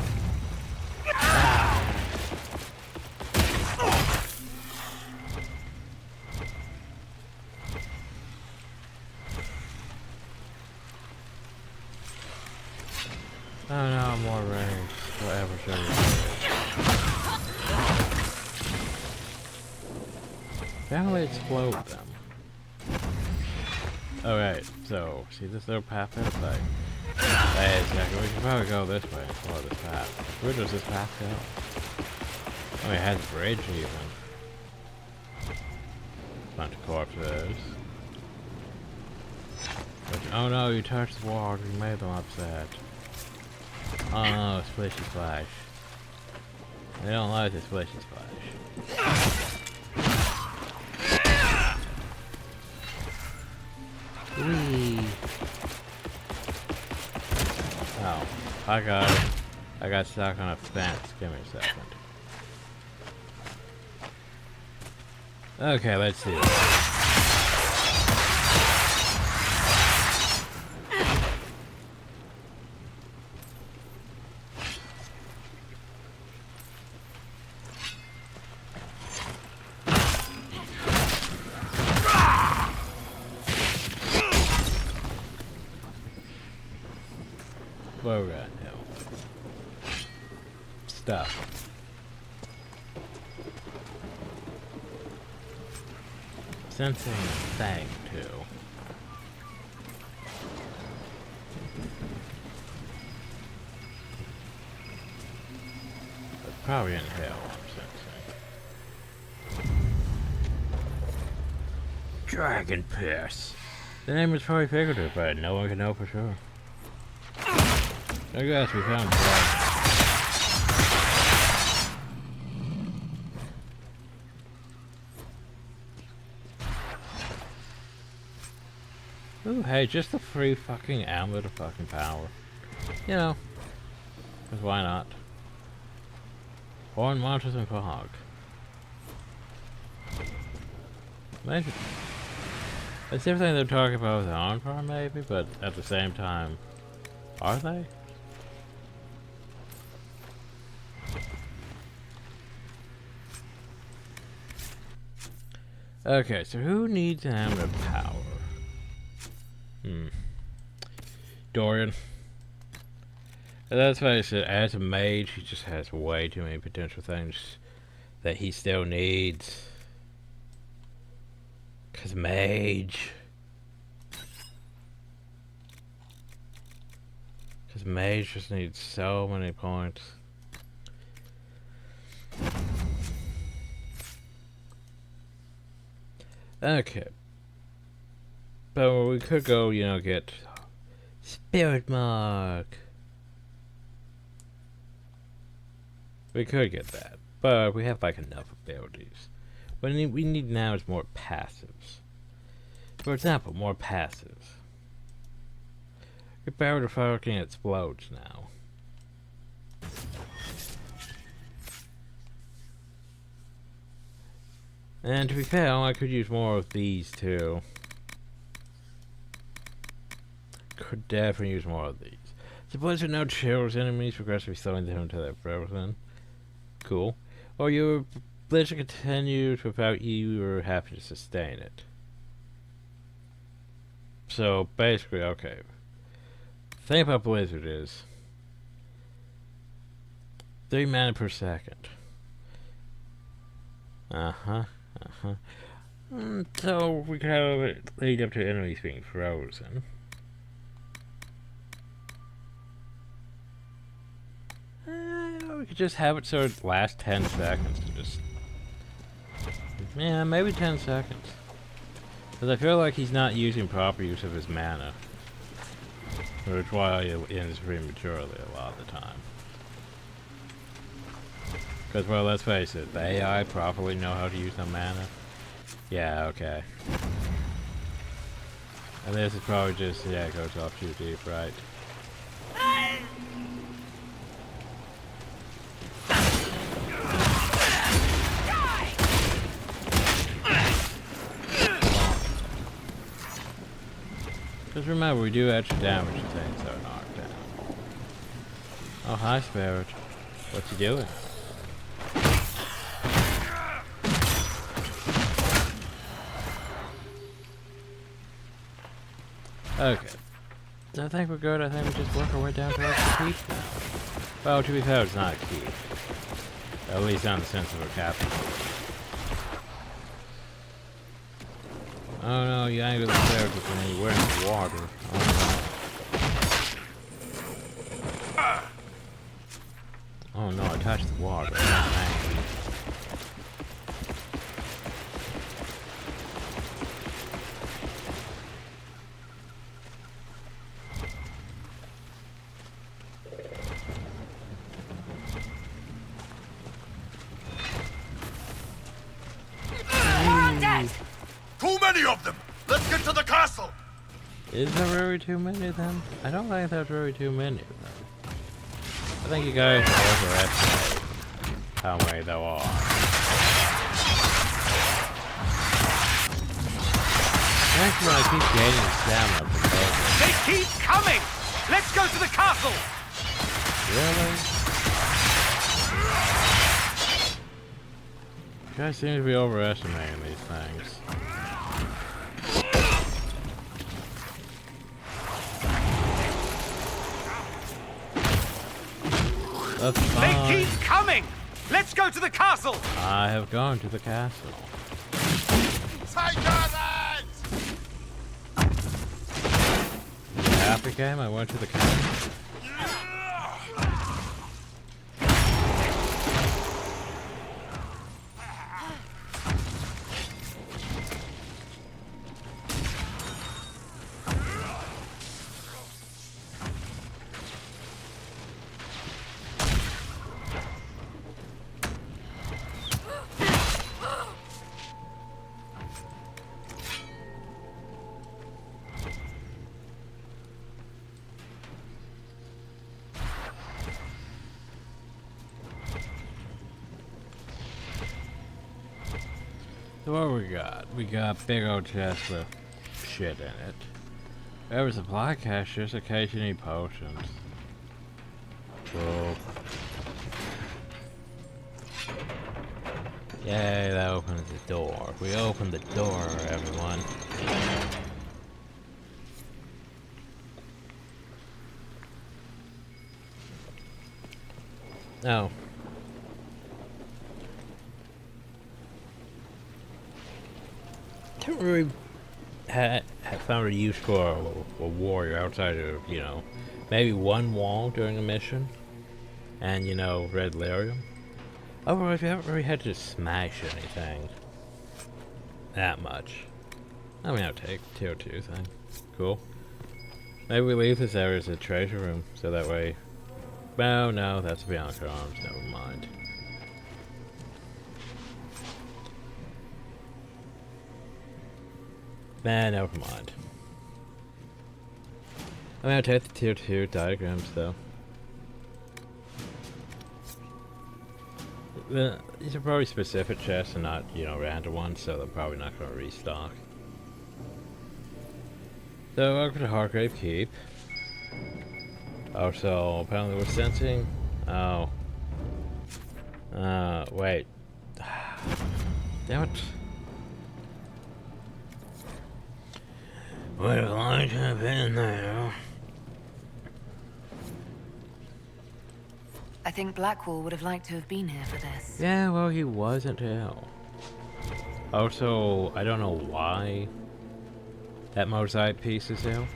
Oh no, more raids. Whatever, show you. Definitely explode them. Alright, so, see this little path there? It's like, hey, exactly. We should probably go this way and follow this path. Where does this path go? Oh, it has a bridge even. Bunch of corpses. Oh no, you touched the wall, you made them upset. Oh no, splishy splash. They don't like the splishy splash. Whee! Oh, I got it. I got stuck on a fence. Give me a second. Okay, let's see. Where we're at now. Stuff. Sensing a thing too. But probably in hell, I'm sensing. Dragon Piss. The name is probably figurative, but no one can know for sure. I guess we found blood. Ooh, hey, just a free fucking amulet of fucking power. You know, because why not? Horn monsters and fog. Maybe. It's everything they're talking about with the on farm, maybe, but at the same time, are they? Okay, so who needs an amulet of power? Dorian. And that's why I said, as a mage, he just has way too many potential things that he still needs. 'Cause mage. 'Cause mage just needs so many points. Okay. But we could go, you know, get Spirit Mark. We could get that, but we have like enough abilities. What we need now is more passives. For example, more passives. Your barrel fucking explodes now. And to be fair, I could use more of these too. Could definitely use more of these. Suppose there are no chills enemies progressively slowing them until they're frozen. Cool. Or your blizzard continues without you having to sustain it. So basically, okay. The thing about blizzard is 3 mana per second. So we can have it lead up to enemies being frozen. We could just have it so it lasts 10 seconds. Yeah, maybe 10 seconds. Because I feel like he's not using proper use of his mana. Which is why it ends prematurely a lot of the time. Because, well, let's face it, the AI properly know how to use their mana. Yeah, okay. And this is probably just, yeah, it goes off too deep, right? Just remember, we do extra damage to things that are knocked down. Oh, hi, Spirit. What you doing? Okay. So I think we're good. I think we just work our way down towards the keep now. Well, to be fair, it's not a keep. At least not in the sense of a capital. Oh no, you angle the stairs when you were in the water. Oh no, I touched the water. I'm angry. Too many of them! Let's get to the castle! Is there really too many of them? I don't think there's really too many of them. I think you guys overestimate how many there are. Actually, I keep gaining stamina from both. They keep coming! Let's go to the castle! Really? You guys seem to be overestimating these things. That's fine. They keep coming! Let's go to the castle! I have gone to the castle. Happy game, I went to the castle. So what we got? We got big old chest with shit in it. We have a supply cache just in case you need potions. Cool. Yay, that opens the door. We opened the door, everyone. Oh. Haven't really had found a use for a warrior outside of, you know, maybe one wall during a mission. And, you know, red lyrium. Otherwise, we haven't really had to smash anything that much. I mean, I'll take tier 2 thing. Cool. Maybe we leave this area as a treasure room, so that way... Oh, no, that's Bionic Arms, never mind. Nah, never mind. I'm gonna take the tier 2 diagrams, though. These are probably specific chests and not, you know, random ones, so they're probably not gonna restock. So, welcome to Hargrave Keep. Also, apparently we're sensing... Oh. Wait. Damn it. Would have liked to have been there. I think Blackwall would have liked to have been here for this. Yeah, well, he wasn't here. Also, I don't know why that mosaic piece is here.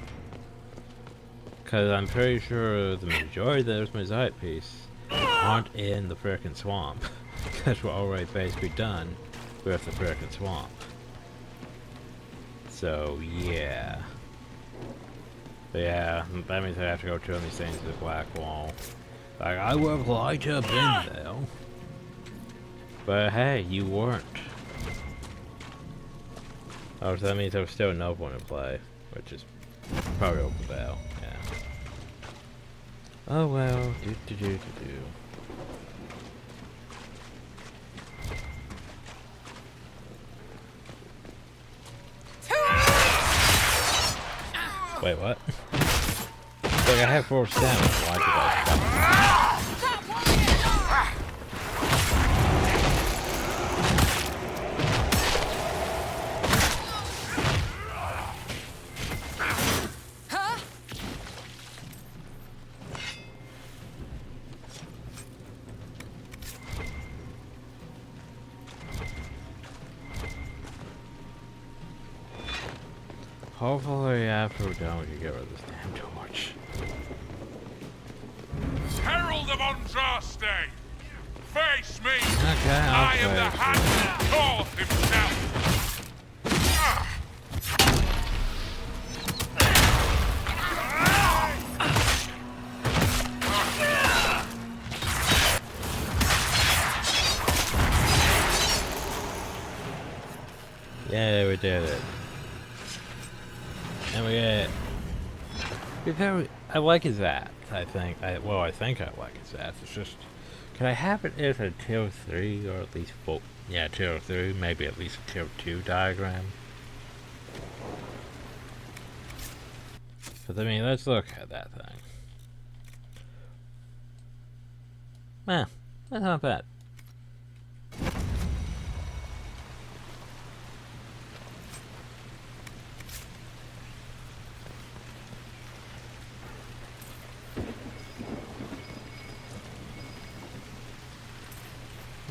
Because I'm pretty sure the majority of those mosaic pieces aren't in the frickin' swamp. Because we're already basically done with the frickin' swamp. So, yeah. But yeah, that means I have to go turn these things to the Blackwall. Like, I would have liked to have been there. But hey, you weren't. Oh, so that means there was still another one to play. Which is probably over Veil, yeah. Oh well, do. Wait, what? Like I have 4 stamina, why did I stop? Hopefully after we're done we can get rid of this damn torch. Herald of Andraste! Face me! Okay, I am the face hand of Thoth himself! Yeah, we did it. And we get... I like his axe, I think. Well, I think I like his axe. It's just... Can I have it as a tier 3 or at least 4? Yeah, tier 3. Maybe at least a tier 2 diagram. But I mean, let's look at that thing. Man, that's not bad.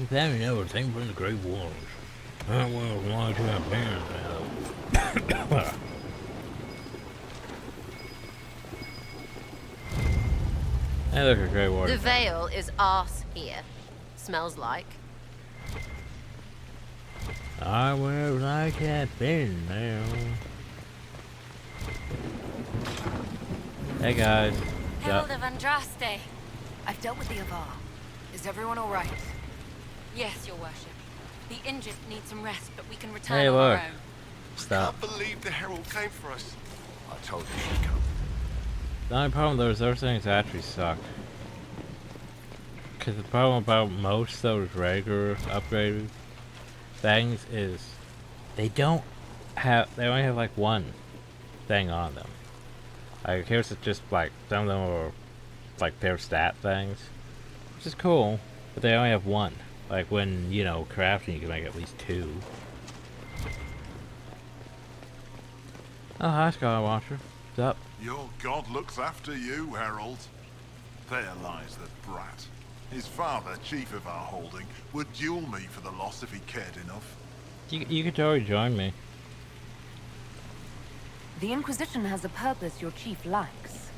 Family never came from the Great Wars. I will want to have been now. Hey, look at Great War. The Veil is arse here. Smells like. I will like to have been now. Hey guys. Herald of Andraste. I've dealt with the Avar. Is everyone all right? Yes, your worship. The injured need some rest, but we can return Hey, on look. our own. Stop. Can't believe the Herald came for us. I told you she'd come. The only problem though is those things actually suck. Because the problem about most of those regular upgraded things is they only have like one thing on them. Like here's just like some of them are like their stat things, which is cool, but they only have one. Like when, you know, crafting you can make at least 2. Oh, hi Skywatcher. What's up? Your god looks after you, Herald. There lies the brat. His father, chief of our holding, would duel me for the loss if he cared enough. You could totally join me. The Inquisition has a purpose your chief likes.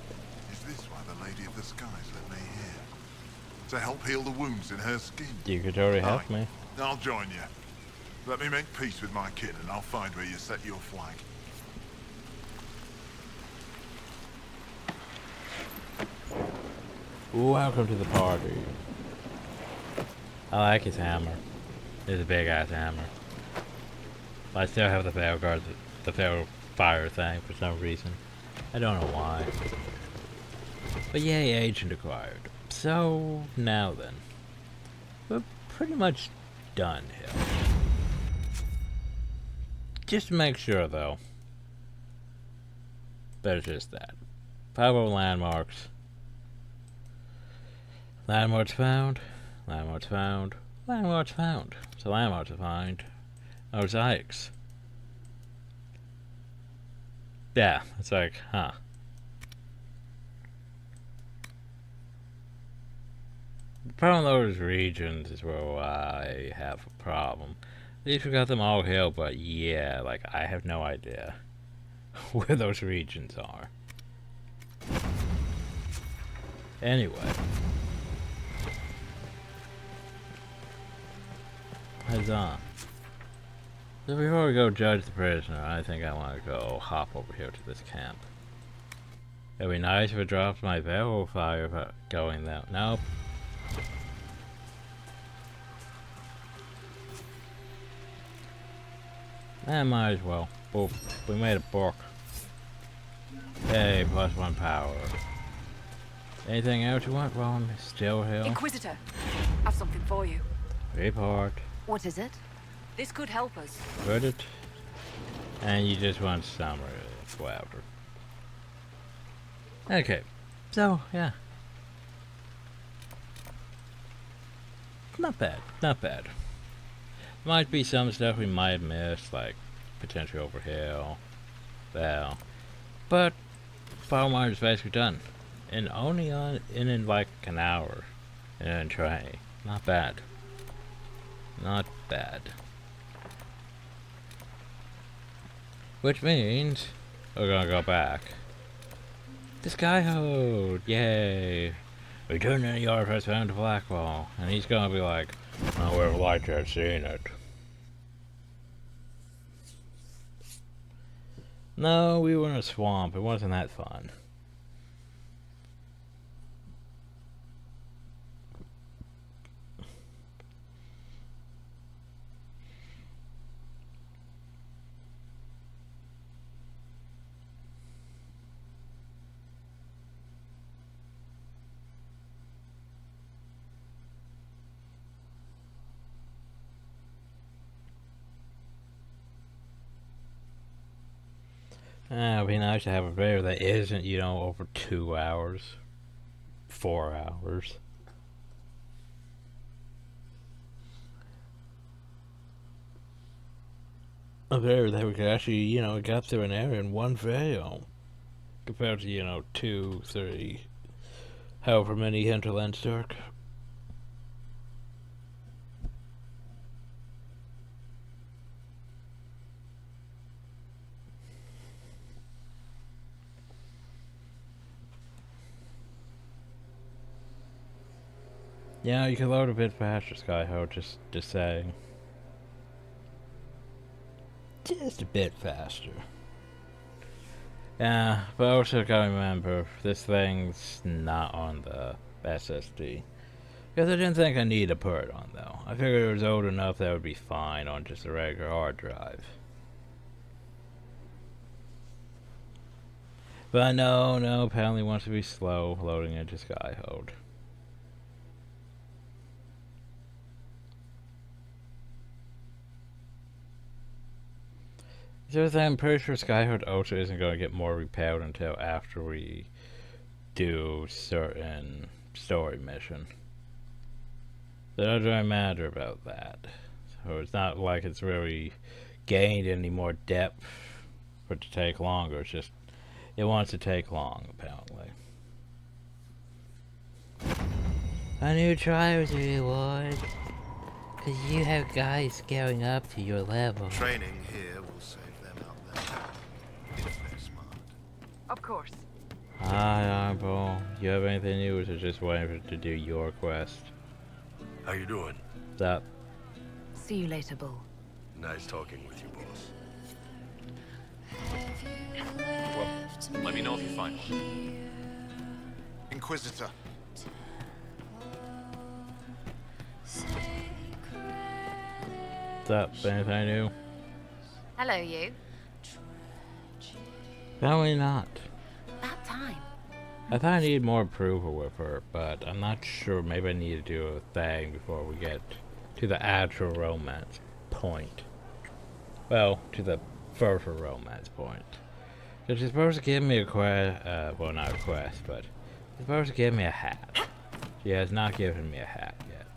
Is this why the Lady of the Skies let me here? To help heal the wounds in her skin? You could totally help Aye. me. I'll join you. Let me make peace with my kid and I'll find where you set your flag. Welcome to the party. I like his hammer. It's a big ass hammer. I still have the Veilguard, the Veil fire thing for some reason. I don't know why. But yay, agent acquired. So, now then. We're pretty much done here. Just to make sure though. There's just that. 5 landmarks. Landmarks found. Landmarks found. Landmarks found. So landmarks to find. Mosaics. Yeah, it's like, huh. The problem with those regions is where I have a problem. At least we got them all here, but yeah, like, I have no idea where those regions are. Anyway. Huzzah. So before we go judge the prisoner, I think I want to go hop over here to this camp. It'd be nice if it drops my Veil fire going there. Nope. Eh, might as well. Oh, we made a book. Hey, +1 power. Anything else you want while I'm still here? Inquisitor, I've something for you. Report. What is it? This could help us. Put it. And you just want summary. Whatever. Okay. So, yeah. Not bad. Not bad. Might be some stuff we might have missed, like potentially overhill. Well. But Bioware is basically done. And only in like an hour. And try. Not bad. Not bad. Which means we're gonna go back. The Skyhold! Yay! Return to the yard first found to Blackwall. And he's gonna be like, I would have liked to have seen it. No, we were in a swamp. It wasn't that fun. It'd be nice to have a video that isn't, you know, over 2 hours. 4 hours. A video that we could actually, you know, get through an area in one video. Compared to, you know, 2, 3, however many hinterlands took. Yeah, you can load a bit faster, Skyhold, just saying. Just a bit faster. Yeah, but also gotta remember, this thing's not on the SSD. Because I didn't think I needed to put it on, though. I figured it was old enough that it would be fine on just a regular hard drive. But no, apparently wants to be slow loading into Skyhold. The other thing, I'm pretty sure Skyhold Ultra isn't going to get more repaired until after we do certain story mission. So it doesn't really matter about that. So it's not like it's really gained any more depth for it to take longer. It's just, it wants to take long, apparently. A new trials reward. Cause you have guys scaling up to your level. Training here will save them out there. If they're smart. Of course. Hi, Uncle. You have anything new, or just waiting to do your quest? How you doing? What's up? See you later, Bull. Nice talking with you, boss. Well, let me know if you find one. Inquisitor. What's up? Anything new? Hello, you. Apparently not. About time. I thought I needed more approval with her, but I'm not sure. Maybe I need to do a thing before we get to the actual romance point. Well, to the first romance point. Because she's supposed to give me a quest, well, not a quest, but she's supposed to give me a hat. She has not given me a hat yet.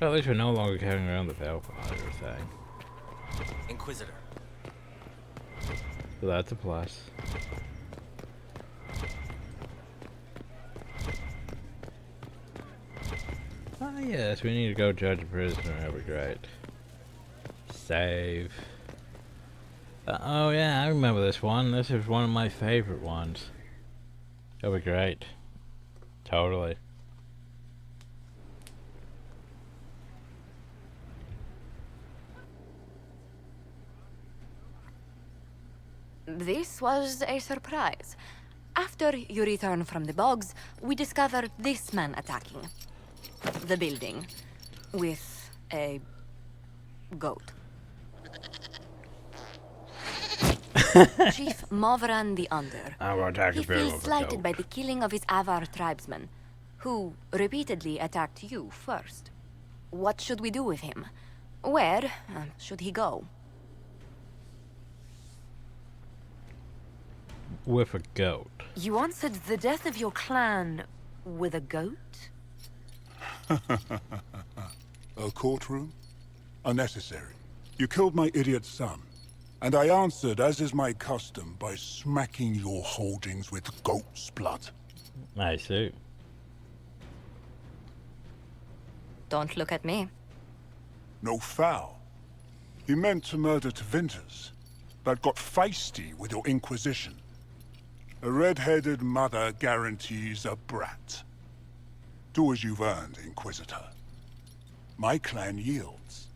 Well, at least we're no longer carrying around the Veilguard thing. Inquisitor. So that's a plus. Ah, yes, we need to go judge a prisoner. That'd be great. Save. Oh, yeah, I remember this one. This is one of my favorite ones. That'd be great. Totally. This was a surprise. After you return from the bogs, we discovered this man attacking the building with a goat. Chief Movran the Under. He feels slighted by the killing of his Avar tribesmen, who repeatedly attacked you first. What should we do with him? Where should he go? With a goat. You answered the death of your clan with a goat? A courtroom? Unnecessary. You killed my idiot son, and I answered, as is my custom, by smacking your holdings with goat's blood. I see. Don't look at me. No foul. He meant to murder Tevinter's, but got feisty with your Inquisition. A red-headed mother guarantees a brat. Do as you've earned, Inquisitor. My clan yields.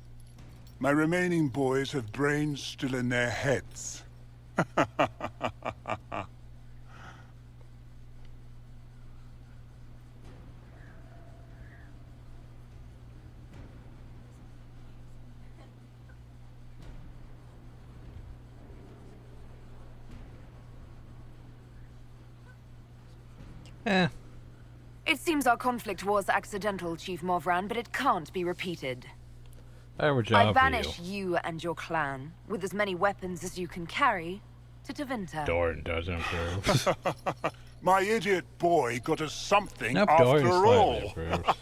My remaining boys have brains still in their heads. Eh. It seems our conflict was accidental, Chief Movran, but it can't be repeated. I have a job I for banish you and your clan, with as many weapons as you can carry, to Tevinter. Doran doesn't approve. My idiot boy got us something Nope, after Doran all. slightly approves.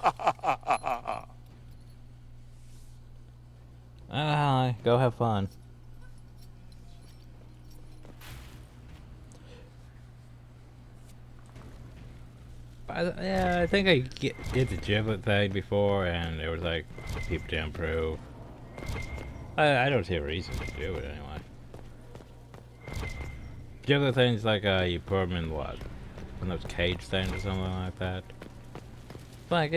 Hi, go have fun. Yeah, I think I did the giblet thing before, and it was like, people didn't approve. I don't see a reason to do it anyway. Giblet things like, you put them in what? In those cage things or something like that. Like,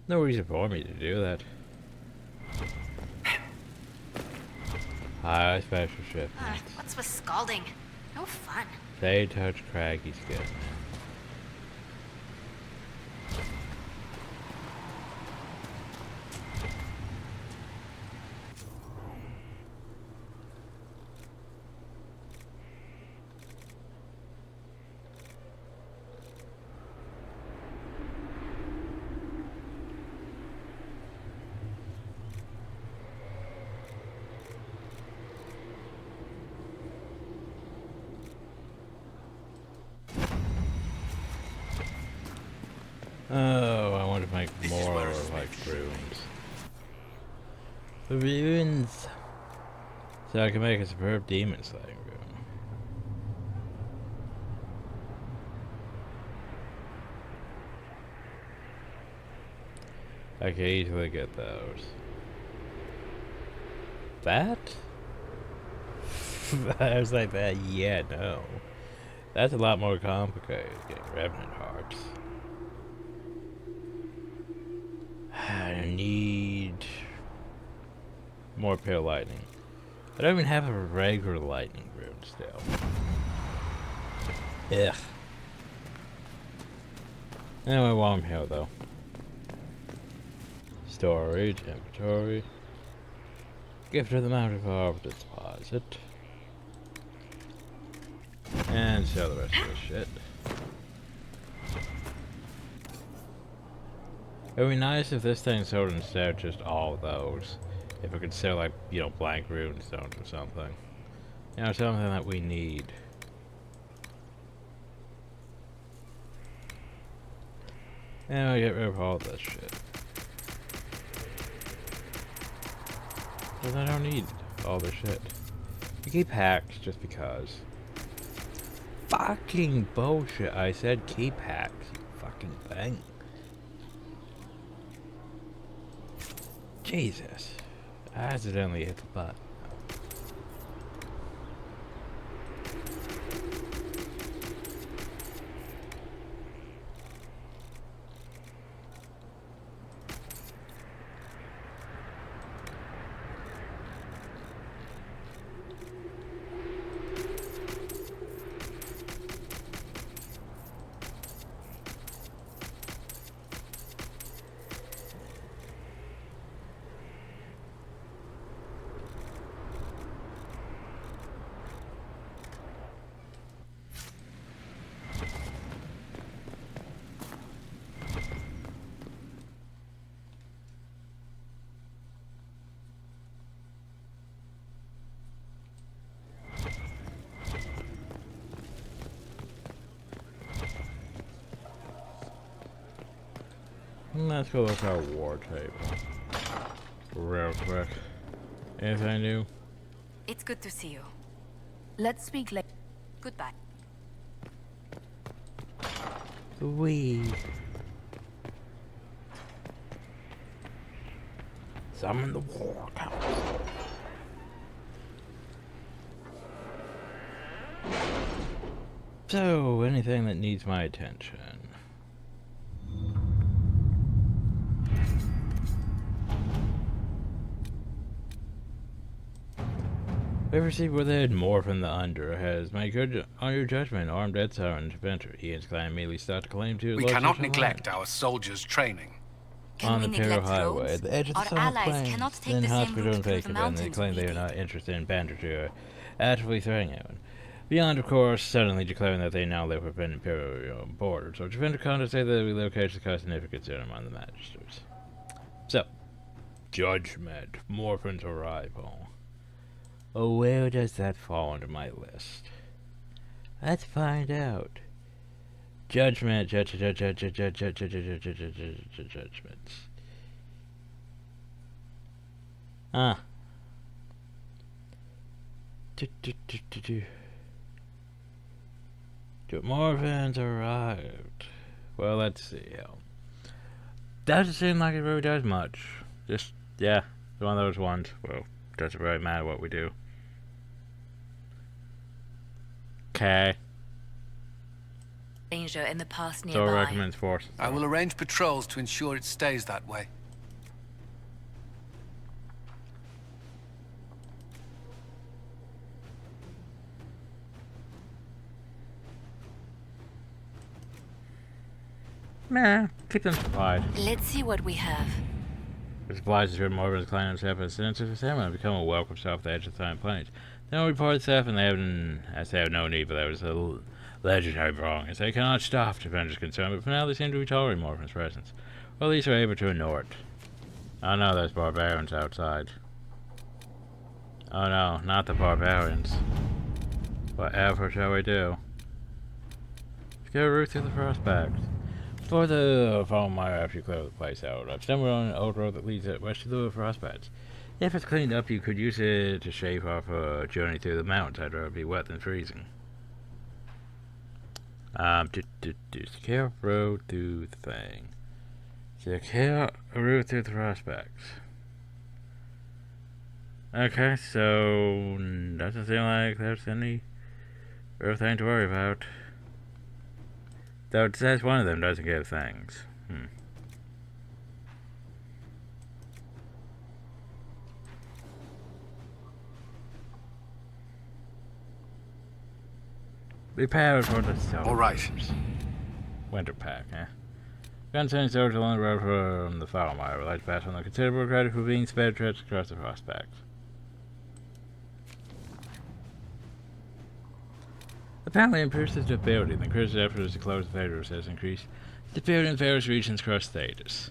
no reason for me to do that. High special shift. What's with scalding? No fun. They touch Craggy's skin. Oh, I want to make more like runes. The runes! So I can make a superb demon slaying rune. I can easily get those. That? I was like that, yeah, no. That's a lot more complicated, getting Revenant Hearts. I need more Pale Lightning. I don't even have a regular Lightning rune still. Ugh. Anyway, while I'm here though. Storage, inventory. Gift of the Mountain Harvest Deposit. And sell the rest of this shit. It would be nice if this thing sold instead of just all of those. If it could sell like, you know, blank rune stones or something. You know, something that we need. And I get rid of all this shit. Because I don't need all this shit. You keep hacks just because. Fucking bullshit. I said keep hacks, you fucking thing. Jesus. I accidentally hit the button. Let's go look at our war table. Real quick. Anything new? It's good to see you. Let's speak later. Goodbye. We summon the war council. So, anything that needs my attention. Ever see where they had more from the Under has made good on your judgment, armed Dead Siren Venture. He and his clan immediately start to claim to We cannot neglect our soldiers' training. On the Imperial Highway, at the edge of the Southern Plains, then Hospital and Vacant, and they claim they are not interested in bandits or actively threatening anyone. Beyond, of course, suddenly declaring that they now live within Imperial borders, so Javendra Khan to say that the relocation caused significant concern among the magistrates. So, judgment, Morphin's arrival. Oh, where does that fall under my list? Let's find out. Judgment, judgments. Morphins arrived. Well, let's see. Doesn't seem like it really does much. Just, yeah, it's one of those ones. Well, doesn't really matter what we do. Okay. Danger in the pass So nearby. recommends forces. I will arrange patrols to ensure it stays that way. Nah, keep them supplied. Let's see what we have. The supplies assured Morgan's clan himself as sensitive as him and become a welcome stop at the edge of the Silent Plains. They don't report stuff and they have no need, but there was a legendary wrong, as they cannot stop defenders concerned, but for now they seem to be tolerating Morgan's presence. Or at least are able to ignore it. Oh no, there's barbarians outside. Oh no, not the barbarians. Whatever shall we do? Let's get a route through the Frostback. Before the fallen mire after you clear the place out, I've stumbled on an old road that leads west to the Frostbats. If it's cleaned up, you could use it to shave off a journey through the mountains. I'd rather be wet than freezing. Secure road through the thing. Secure a route through the prospects. Okay, so doesn't seem like there's any real thing to worry about. Though it says one of them doesn't give things. Prepare for the soldiers. All right. Winter pack, eh? Guns and soldiers along the road from the Foulmire would like to pass on the considerable credit for being spared trips across the prospect. Apparently, improves the stability, and the critical efforts to close the favors has increased stability in various regions across status.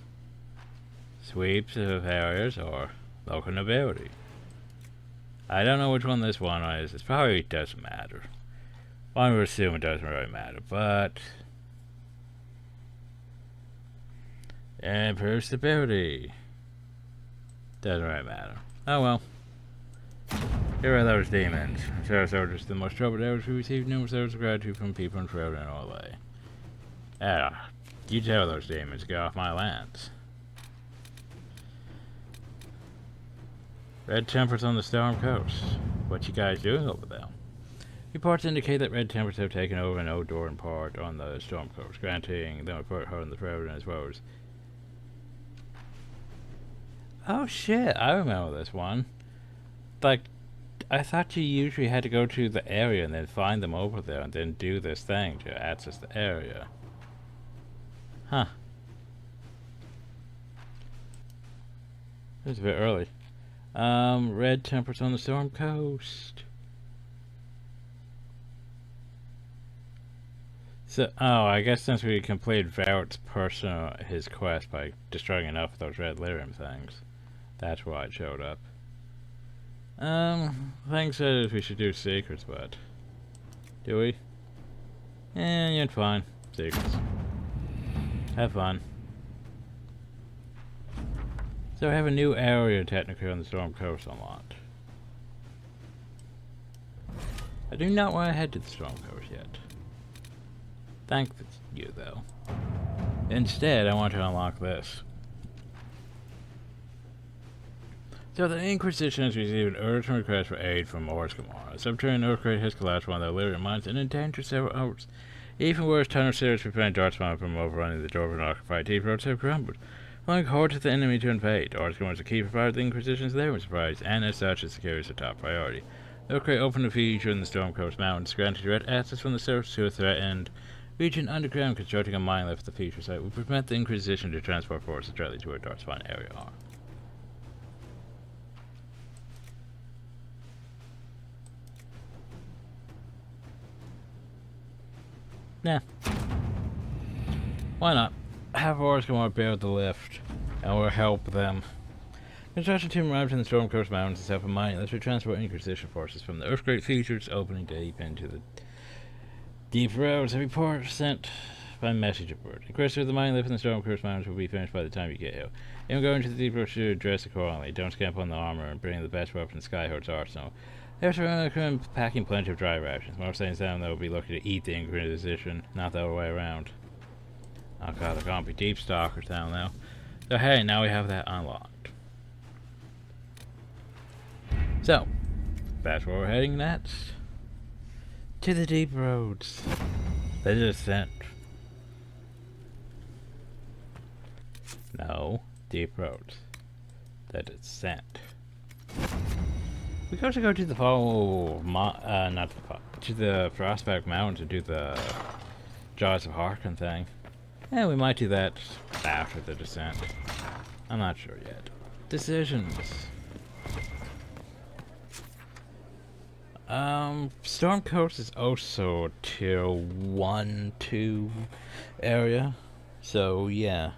Sweeps of areas or local nobility. I don't know which one this one is. It probably doesn't matter. One would assume it doesn't really matter, but improves stability. Doesn't really matter. Oh well. Here are those demons. Sarah soldiers, the most troubled areas who received numerous letters of gratitude from people in Trail and all way. Yeah, you tell those demons to get off my lands. Red tempers on the Storm Coast. What you guys doing over there? Reports indicate that red tempers have taken over an old door in part on the Storm Coast, granting them a foothold in the Trail as well as... Oh shit, I remember this one. Like, I thought you usually had to go to the area and then find them over there and then do this thing to access the area. Huh. It was a bit early. Red tempers on the Storm Coast. So, oh, I guess since we completed Veilguard's his quest by destroying enough of those red lyrium things, that's why it showed up. Thing says we should do secrets, but do we? You're fine. Secrets. Have fun. So I have a new area technically on the Storm Coast unlocked. I do not want to head to the Storm Coast yet. Thank you, though. Instead, I want to unlock this. So the Inquisition has received an urgent request for aid from Orskimar. A subterranean earthquake has collapsed one of the Illyrian mines and endangered several others. Even worse, tunnel series prevent Dartsmon from overrunning the Dwarven occupied deep roads have crumbled, allowing hordes of the enemy to invade. Orskimar is a key provider of the Inquisition's there was surprised, and as such, its security is a top priority. The earthquake opened a feature in the Storm Coast Mountains, granting direct access from the surface to a threatened region underground. Constructing a mine lift at the feature site would prevent the Inquisition to transport forces directly to where Dartsmon area are. Nah. Why not? Have Orskimar build the lift, and we'll help them. Construction team arrived in the Storm Coast Mountains to set up a mine that would transport Inquisition forces from the earthquake features opening deep into the deep roads. A report sent by messenger bird. The quest of the mine lift in the Storm Coast Mountains will be finished by the time you get here. And go into the deep roads to dress accordingly. Don't scamp on the armor and bring the best weapons Skyhorde's arsenal. There's packing plenty of dry rations. Most things down they'll be looking to eat the Inquisition, not the other way around. Oh god, there can't be deep stalkers down now. So hey, now we have that unlocked. So, that's where we're heading next. To the deep roads. The descent. No, deep roads. The descent. We got to go to the to the Prospect Mountain to do the Jaws of Harkon thing. Yeah, we might do that after the descent. I'm not sure yet. Decisions. Storm Coast is also a tier 1-2 area. So yeah.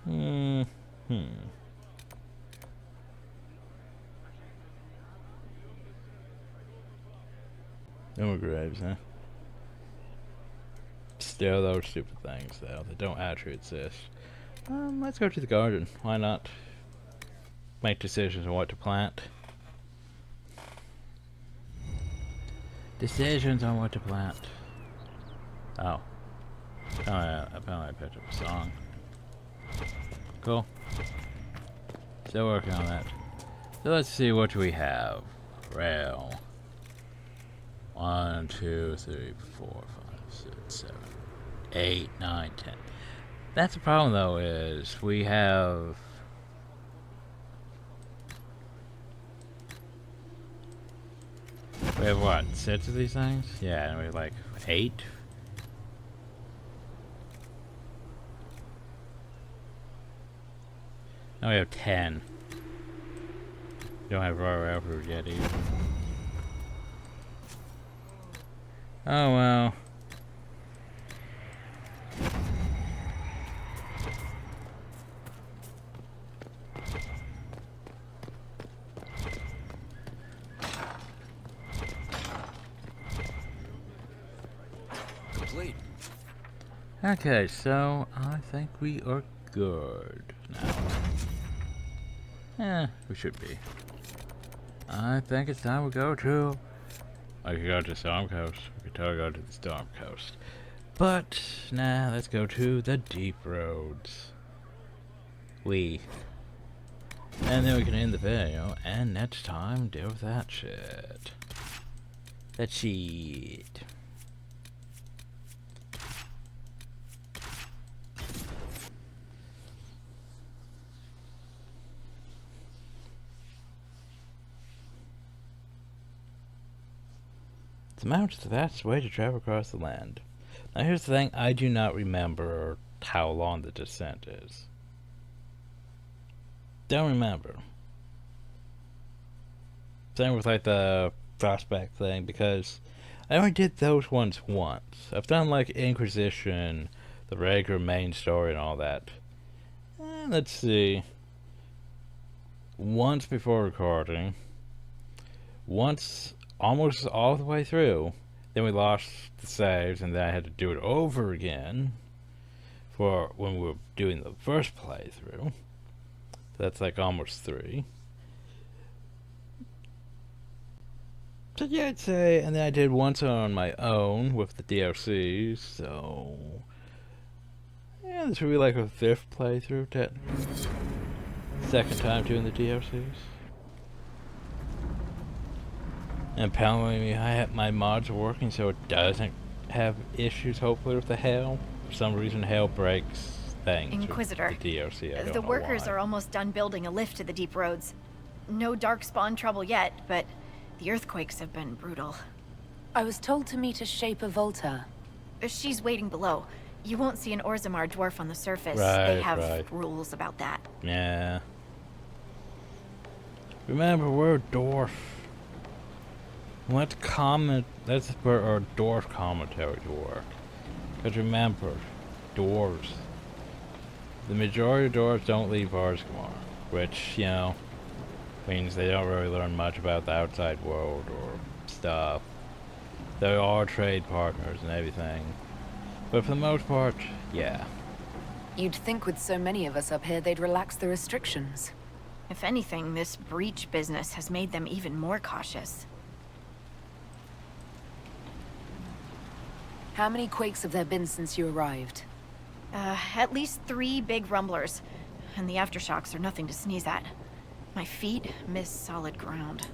No more graves, huh? Still those stupid things, though, that don't actually exist. Let's go to the garden. Why not? Make decisions on what to plant. Decisions on what to plant. Oh. Oh yeah, apparently I picked up a song. Cool. Still working on that. So let's see what we have. Rail. 1, 2, 3, 4, 5, 6, 7, 8, 9, 10. That's the problem though, is we have what, 6 of these things? Yeah, and we have like 8. Now we have 10. We don't have raw railroad yet either. Oh well. Complete. Okay, so I think we are good now. Yeah, we should be. I think it's time we go to... I could go to Storm Coast. We could totally go to the Storm Coast. But, nah, let's go to the Deep Roads. And then we can end the video, and next time, deal with that shit. That shit. The mountain is the fastest way to travel across the land. Now here's the thing, I do not remember how long the descent is. Don't remember. Same with like the prospect thing, because I only did those ones once. I've done like Inquisition, the regular main story and all that. Let's see. Once before recording. Once almost all the way through. Then we lost the saves, and then I had to do it over again for when we were doing the first playthrough. So that's like almost 3. So yeah, I'd say, and then I did once on my own with the DLCs, so yeah, this would be like a 5th playthrough, technically. 2nd time doing the DLCs. And apparently my mods are working so it doesn't have issues, hopefully, with the hail. For some reason, hail breaks things. Inquisitor, with the DLC, I don't the know workers why. are almost done building a lift to the deep roads. No darkspawn trouble yet, but the earthquakes have been brutal. I was told to meet a Shaper Volta. She's waiting below. You won't see an Orzammar dwarf on the surface. Right, they have right. rules about that. Yeah. Remember, we're a dwarf. Let's comment. That's where our dwarf commentary to work. Because remember, dwarves. The majority of dwarves don't leave Orzammar, which, you know, means they don't really learn much about the outside world or stuff. They are trade partners and everything. But for the most part, yeah. You'd think with so many of us up here, they'd relax the restrictions. If anything, this breach business has made them even more cautious. How many quakes have there been since you arrived? At least 3 big rumblers. And the aftershocks are nothing to sneeze at. My feet miss solid ground.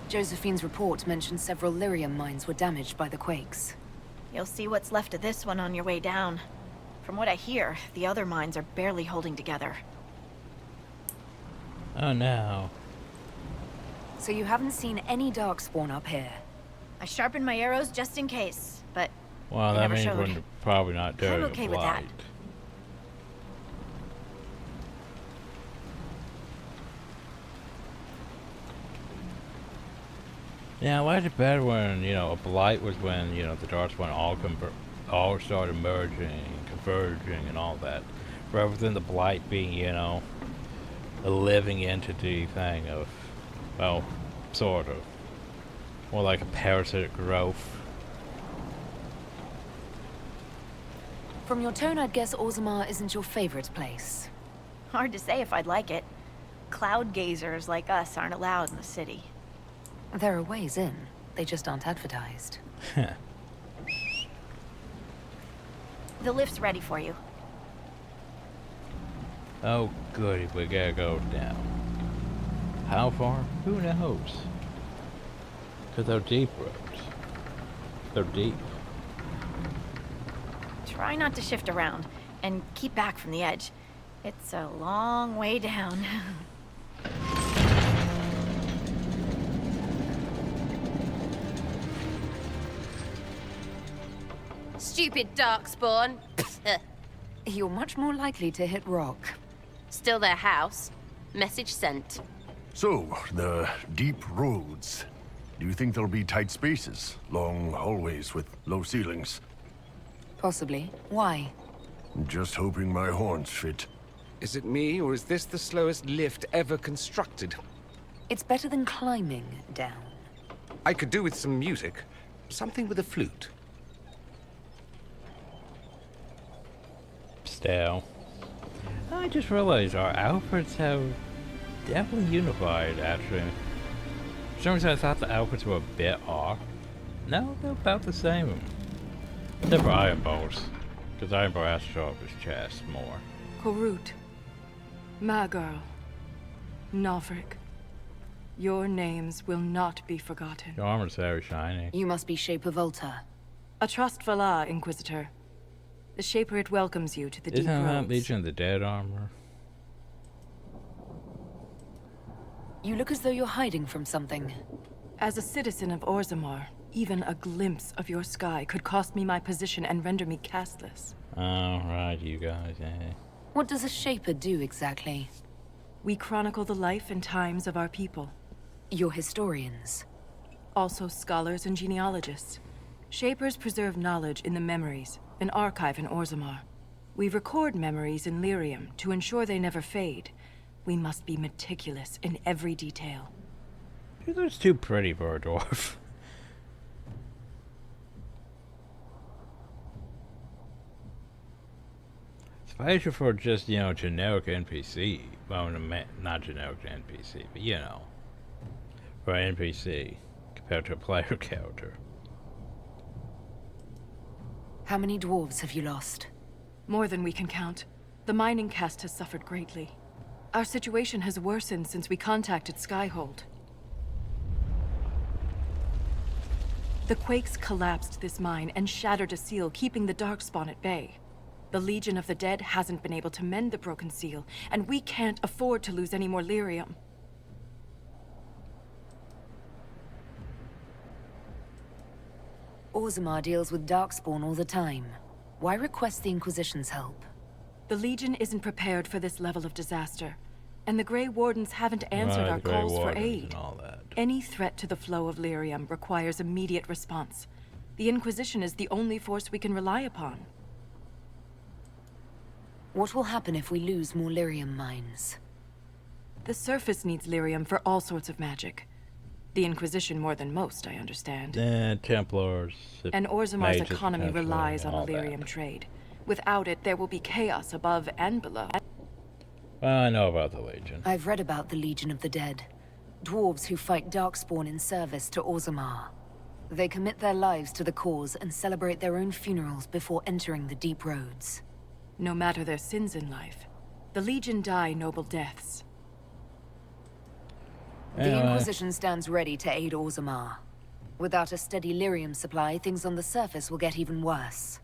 Josephine's report mentioned several lyrium mines were damaged by the quakes. You'll see what's left of this one on your way down. From what I hear, the other mines are barely holding together. Oh no. So you haven't seen any darkspawn up here? I sharpened my arrows just in case, but well, that means we're probably not doing I'm okay with that. Yeah, I liked it better when, you know, a blight was when, you know, the darkspawn all started merging, converging, and all that, rather than the blight being, you know, a living entity thing of, well, sort of, more like a parasitic growth. From your tone, I'd guess Orzammar isn't your favorite place. Hard to say if I'd like it. Cloud gazers like us aren't allowed in the city. There are ways in. They just aren't advertised. The lift's ready for you. Oh, goody, we gotta go down. How far? Who knows? Because they're deep roads. They're deep. Try not to shift around, and keep back from the edge. It's a long way down. Stupid darkspawn. You're much more likely to hit rock. Still their house. Message sent. So, the deep roads. Do you think there'll be tight spaces? Long hallways with low ceilings? Possibly. Why? Just hoping my horns fit. Is it me, or is this the slowest lift ever constructed? It's better than climbing down. I could do with some music. Something with a flute. Still. I just realized our outfits have definitely unified, actually. For some reason I thought the outfits were a bit off. No, they're about the same. Except for Iron Balls. Because Iron Ball has to show off his chest more. Korut. My girl. Novrik. Your names will not be forgotten. Your armor's very shiny. You must be Shaper Volta. A trustful Inquisitor. The Shaper it welcomes you to the deep Isn't that roads. Legion of the Dead armor? You look as though you're hiding from something. As a citizen of Orzammar, even a glimpse of your sky could cost me my position and render me castless. Oh, right, you guys, eh? What does a Shaper do exactly? We chronicle the life and times of our people. You're historians. Also scholars and genealogists. Shapers preserve knowledge in the memories, an archive in Orzammar. We record memories in Lyrium to ensure they never fade. We must be meticulous in every detail. She looks too pretty for a dwarf. Especially for just, you know, generic NPC. Well, not generic NPC, but you know. For an NPC compared to a player character. How many dwarves have you lost? More than we can count. The mining caste has suffered greatly. Our situation has worsened since we contacted Skyhold. The quakes collapsed this mine and shattered a seal, keeping the Darkspawn at bay. The Legion of the Dead hasn't been able to mend the broken seal, and we can't afford to lose any more lyrium. Orzammar deals with Darkspawn all the time. Why request the Inquisition's help? The Legion isn't prepared for this level of disaster, and the Grey Wardens haven't answered our calls for aid. Any threat to the flow of lyrium requires immediate response. The Inquisition is the only force we can rely upon. What will happen if we lose more lyrium mines? The surface needs lyrium for all sorts of magic. The Inquisition more than most, I understand. Templars. And Orzammar's economy relies on a lyrium trade. Without it, there will be chaos above and below. Well, I know about the Legion. I've read about the Legion of the Dead. Dwarves who fight Darkspawn in service to Orzammar. They commit their lives to the cause and celebrate their own funerals before entering the deep roads. No matter their sins in life, the Legion die noble deaths. The Inquisition stands ready to aid Orzammar. Without a steady lyrium supply, things on the surface will get even worse.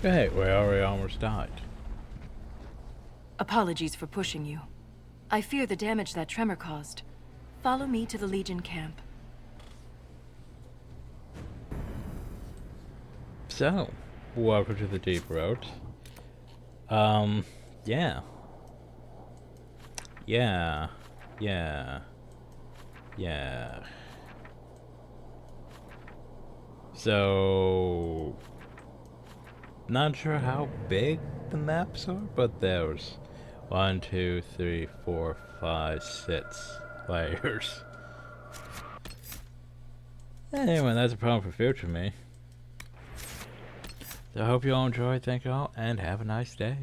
Hey, we already almost died. Apologies for pushing you. I fear the damage that tremor caused. Follow me to the Legion camp. So, welcome to the deep road. Yeah. So, not sure how big the maps are, but there's 1, 2, 3, 4, 5, 6 layers. Anyway, that's a problem for future me. So I hope you all enjoyed. Thank you all, and have a nice day.